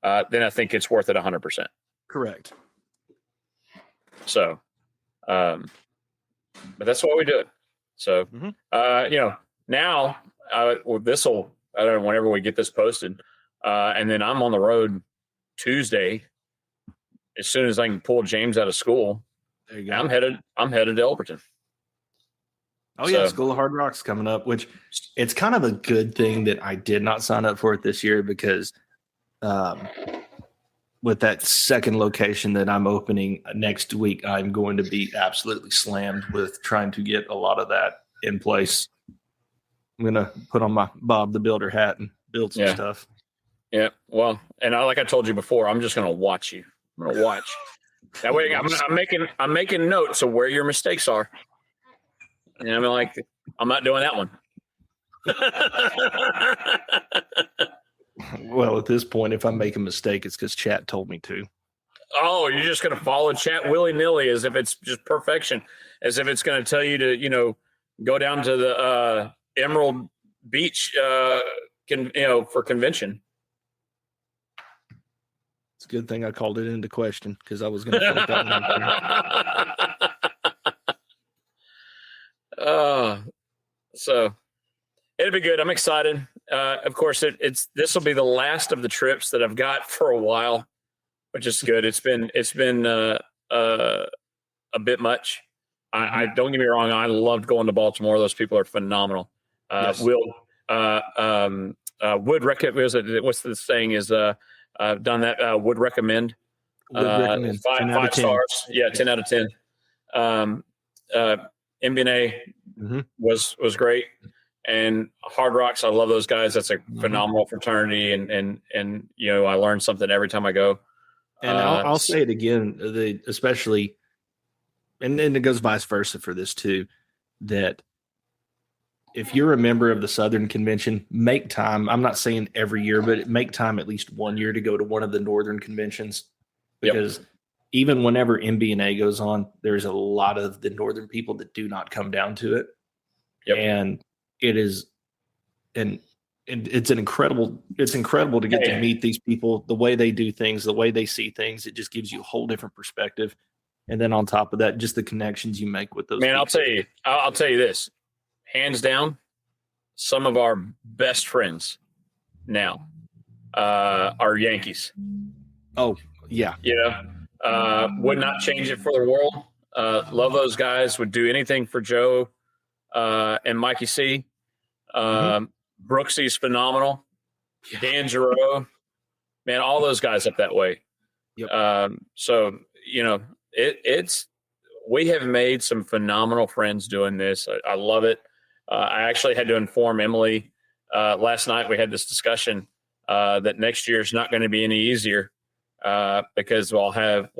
then I think it's worth it 100%. Correct. So, but that's why we do it. So, now this'll, I don't know, whenever we get this posted, and then I'm on the road Tuesday. As soon as I can pull James out of school, there you go. I'm headed to Elberton. Oh, yeah, School of Hard Rock's coming up, which it's kind of a good thing that I did not sign up for it this year because with that second location that I'm opening next week, I'm going to be absolutely slammed with trying to get a lot of that in place. I'm going to put on my Bob the Builder hat and build some stuff. Yeah. Well, and like I told you before, I'm just going to watch you. I'm going to watch. That way I'm making notes of where your mistakes are. And I'm like, I'm not doing that one. Well, at this point, if I make a mistake, it's because chat told me to. Oh, you're just going to follow chat willy-nilly as if it's just perfection, as if it's going to tell you to, go down to the Emerald Beach, for convention. It's a good thing I called it into question because I was going to flip that one. So it'll be good. I'm excited. Of course, this will be the last of the trips that I've got for a while, which is good. It's been a bit much. I don't get me wrong. I loved going to Baltimore. Those people are phenomenal. Yes. Would recommend. What's the saying? Is I've done that. Would recommend. Would recommend. 5 stars. Yeah, 10 out of 10. MBNA was great, and Hard Rocks. I love those guys. That's a phenomenal fraternity, and I learn something every time I go. And I'll say it again, especially, and it goes vice versa for this too, that if you're a member of the Southern Convention, make time. I'm not saying every year, but make time at least 1 year to go to one of the Northern conventions, because even whenever MBNA goes on, there's a lot of the Northern people that do not come down to it. Yep. And it is, and it's incredible to get to meet these people, the way they do things, the way they see things. It just gives you a whole different perspective. And then on top of that, just the connections you make with those people. I'll tell you this, hands down, some of our best friends now are Yankees. Oh yeah. Would not change it for the world. Love those guys, would do anything for Joe and Mikey C. Brooksy's phenomenal. Yeah. Dan Giroux, man, all those guys up that way. Yep. So we have made some phenomenal friends doing this. I love it. I actually had to inform Emily last night. We had this discussion that next year is not going to be any easier because we'll have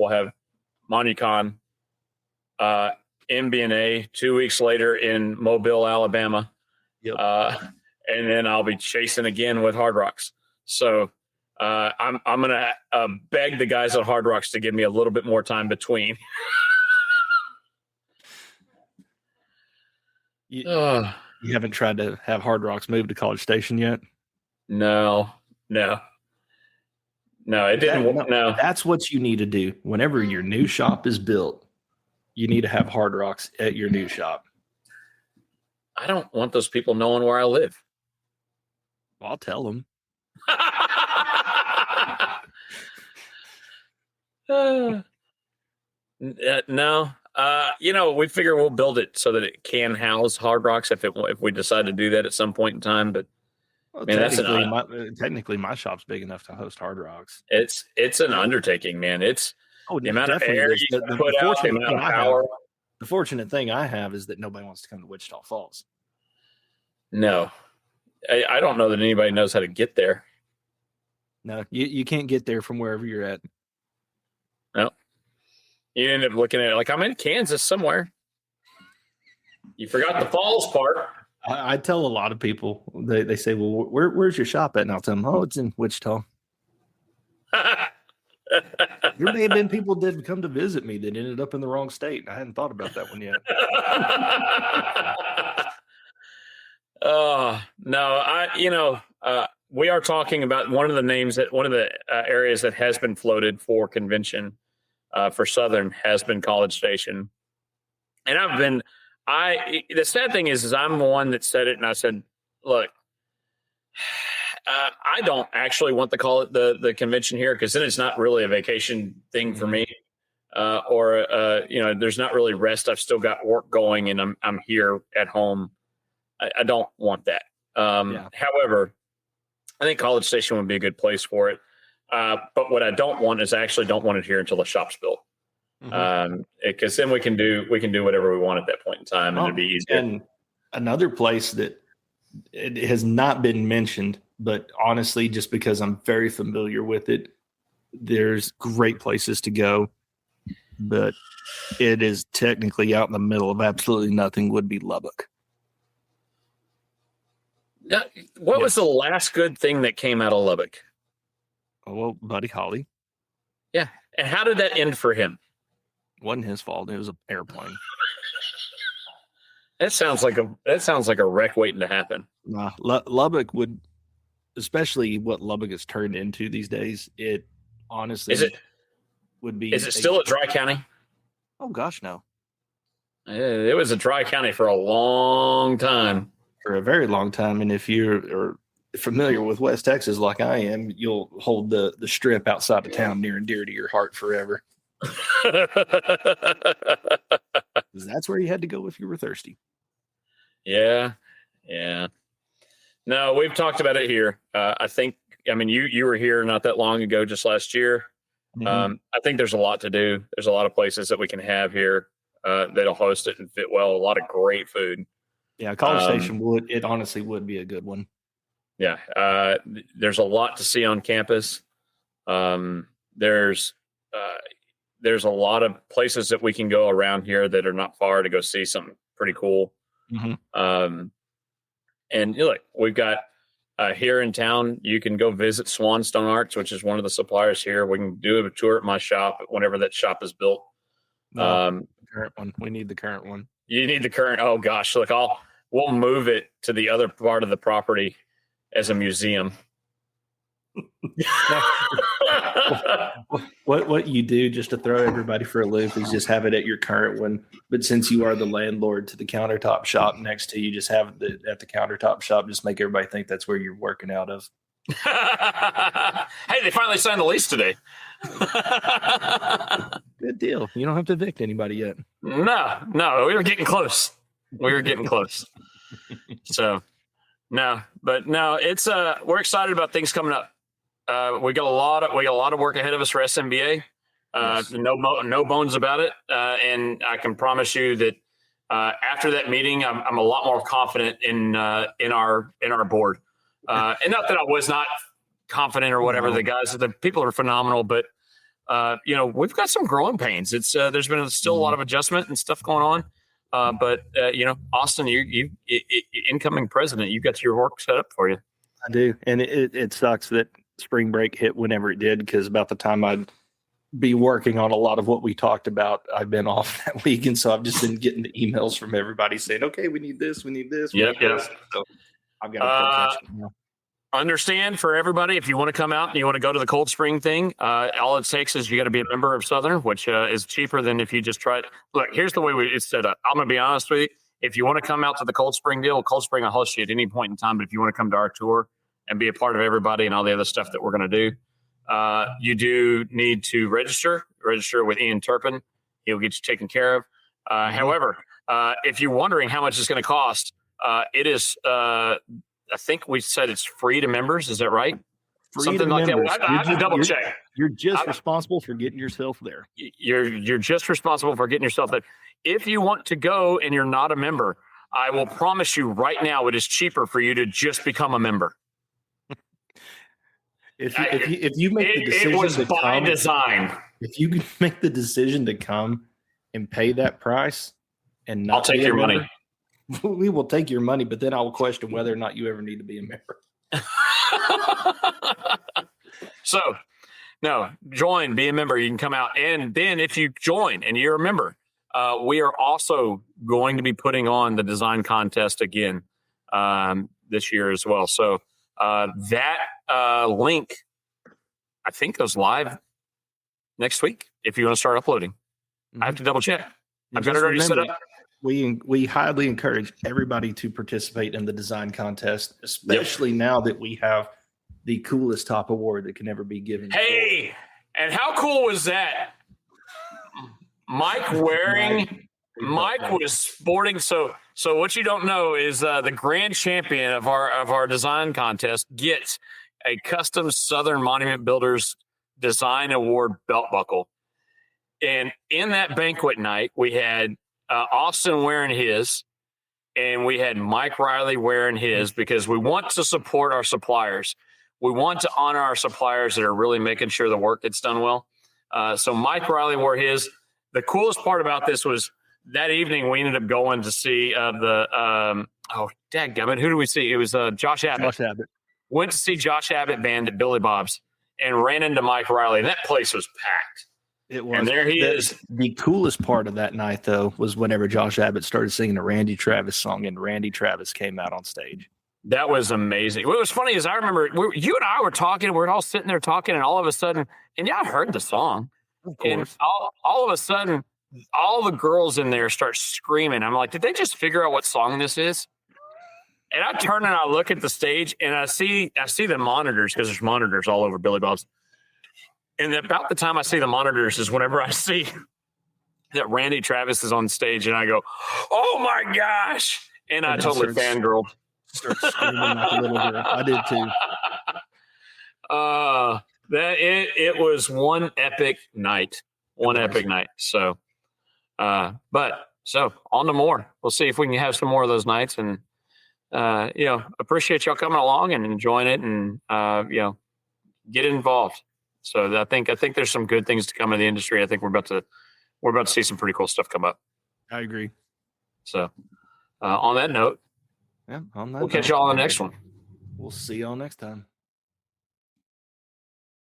MonuCon, MBNA 2 weeks later in Mobile, Alabama. Yep. And then I'll be chasing again with Hard Rocks. So I'm going to beg the guys at Hard Rocks to give me a little bit more time between. You haven't tried to have Hard Rocks move to College Station yet? No, it didn't. No, that's what you need to do. Whenever your new shop is built, you need to have Hard Rocks at your new shop. I don't want those people knowing where I live. Well, I'll tell them. No. We figure we'll build it so that it can house Hard Rocks if we decide to do that at some point in time. But technically, my shop's big enough to host Hard Rocks. It's an undertaking, man. It's the amount of air you put out, the amount of power. The fortunate thing I have is that nobody wants to come to Wichita Falls. No, I don't know that anybody knows how to get there. No, you can't get there from wherever you're at. No. You end up looking at it like, I'm in Kansas somewhere. You forgot the falls part. I tell a lot of people, they say, well, where's your shop at? And I'll tell them, it's in Wichita. There may have been people that did come to visit me that ended up in the wrong state. I hadn't thought about that one yet. No, we are talking about one of the areas that has been floated for convention for Southern has been College Station. And the sad thing is I'm the one that said it, and I said, look, I don't actually want to call it the convention here, because then it's not really a vacation thing for me, there's not really rest. I've still got work going, and I'm here at home. I don't want that. However, I think College Station would be a good place for it. But what I don't want is I actually don't want it here until the shop's built. Because then we can do whatever we want at that point in time, and it'd be easier. And another place that it has not been mentioned, but honestly, just because I'm very familiar with it, there's great places to go, but it is technically out in the middle of absolutely nothing, would be Lubbock. Now, what was the last good thing that came out of Lubbock? Oh, well, Buddy Holly. Yeah. And how did that end for him? Wasn't his fault. It was an airplane. That sounds like a wreck waiting to happen. Lubbock would, especially what Lubbock has turned into these days. It honestly would be. Is it still a dry county? Oh gosh, no. It was a dry county for a long time. For a very long time, and if you're familiar with West Texas like I am, you'll hold the strip outside of town near and dear to your heart forever. That's where you had to go if you were thirsty. Yeah. No, we've talked about it here. I mean, you were here not that long ago, just last year. I think there's a lot to do. There's a lot of places that we can have here that'll host it and fit well. A lot of great food. Yeah, College Station honestly would be a good one. Yeah. There's a lot to see on campus. There's a lot of places that we can go around here that are not far to go see something pretty cool. And look, we've got here in town, you can go visit Swanstone Arts, which is one of the suppliers here. We can do a tour at my shop whenever that shop is built. The current one. We need the current one. You need the current. Oh gosh, look, we'll move it to the other part of the property as a museum. What you do, just to throw everybody for a loop, is just have it at your current one. But since you are the landlord to the countertop shop next to you, just have it at the countertop shop. Just make everybody think that's where you're working out of. Hey, they finally signed the lease today. Good deal. You don't have to evict anybody yet. No, we were getting close. So, no, it's we're excited about things coming up. We got a lot of work ahead of us for SMBA. Yes. No bones about it. And I can promise you that after that meeting, I'm a lot more confident in our board. And not that I was not confident or whatever. The people are phenomenal, but we've got some growing pains. It's there's been still a lot of adjustment and stuff going on. But Austin, you incoming president, you've got your work set up for you. I do, and it sucks that spring break hit whenever it did, because about the time I'd be working on a lot of what we talked about, I've been off that week, and so I've just been getting the emails from everybody saying, "Okay, we need this, we need this." Yep. So I've got to catch now. Understand for everybody, if you want to come out and you want to go to the Cold Spring thing, all it takes is you got to be a member of Southern, which is cheaper than if you just try it. Look, here's the way it's set up. I'm going to be honest with you. If you want to come out to the Cold Spring deal, Cold Spring will host you at any point in time. But if you want to come to our tour and be a part of everybody and all the other stuff that we're going to do, you do need to register with Ian Turpin. He'll get you taken care of. However, if you're wondering how much it's going to cost, it is I think we said it's free to members. Is that right? Free Something like members. that. I have to double check. You're just responsible for getting yourself there. You're just responsible for getting yourself there. If you want to go and you're not a member, I will promise you right now it is cheaper for you to just become a member. If you make the decision, it was by design. If you make the decision to come and pay that price, and not I'll take your money. We will take your money, but then I will question whether or not you ever need to be a member. So, no, join, be a member. You can come out. And then if you join and you're a member, we are also going to be putting on the design contest again this year as well. So that link, I think, goes live next week if you want to start uploading. I have to double check. I've got it already set up. We highly encourage everybody to participate in the design contest, especially now that we have the coolest top award that can ever be given. Hey, and how cool was that? Mike was sporting. So what you don't know is the grand champion of our design contest gets a custom Southern Monument Builders Design Award belt buckle. And in that banquet night, we had Austin wearing his, and we had Mike Riley wearing his, because we want to support our suppliers. We want to honor our suppliers that are really making sure the work gets done well. So Mike Riley wore his. The coolest part about this was that evening we ended up going to see dadgummit, who did we see? It was Josh Abbott. Josh Abbott. Went to see Josh Abbott band at Billy Bob's and ran into Mike Riley. And that place was packed. It was. And there he is. The coolest part of that night, though, was whenever Josh Abbott started singing a Randy Travis song, and Randy Travis came out on stage. That was amazing. What was funny is I remember you and I were talking. We're all sitting there talking, and all of a sudden, and I heard the song. Of course. And all of a sudden, all the girls in there start screaming. I'm like, did they just figure out what song this is? And I turn and I look at the stage, and I see the monitors, because there's monitors all over Billy Bob's. And about the time I see the monitors is whenever I see that Randy Travis is on stage, and I go, "Oh my gosh!" And I totally fangirled. Start screaming like a little girl. I did too. It was one epic night. So, so on to more. We'll see if we can have some more of those nights, and appreciate y'all coming along and enjoying it, and get involved. So I think there's some good things to come in the industry. I think we're about to see some pretty cool stuff come up. I agree. So on that note, yeah, we'll catch y'all on the next one. We'll see y'all next time.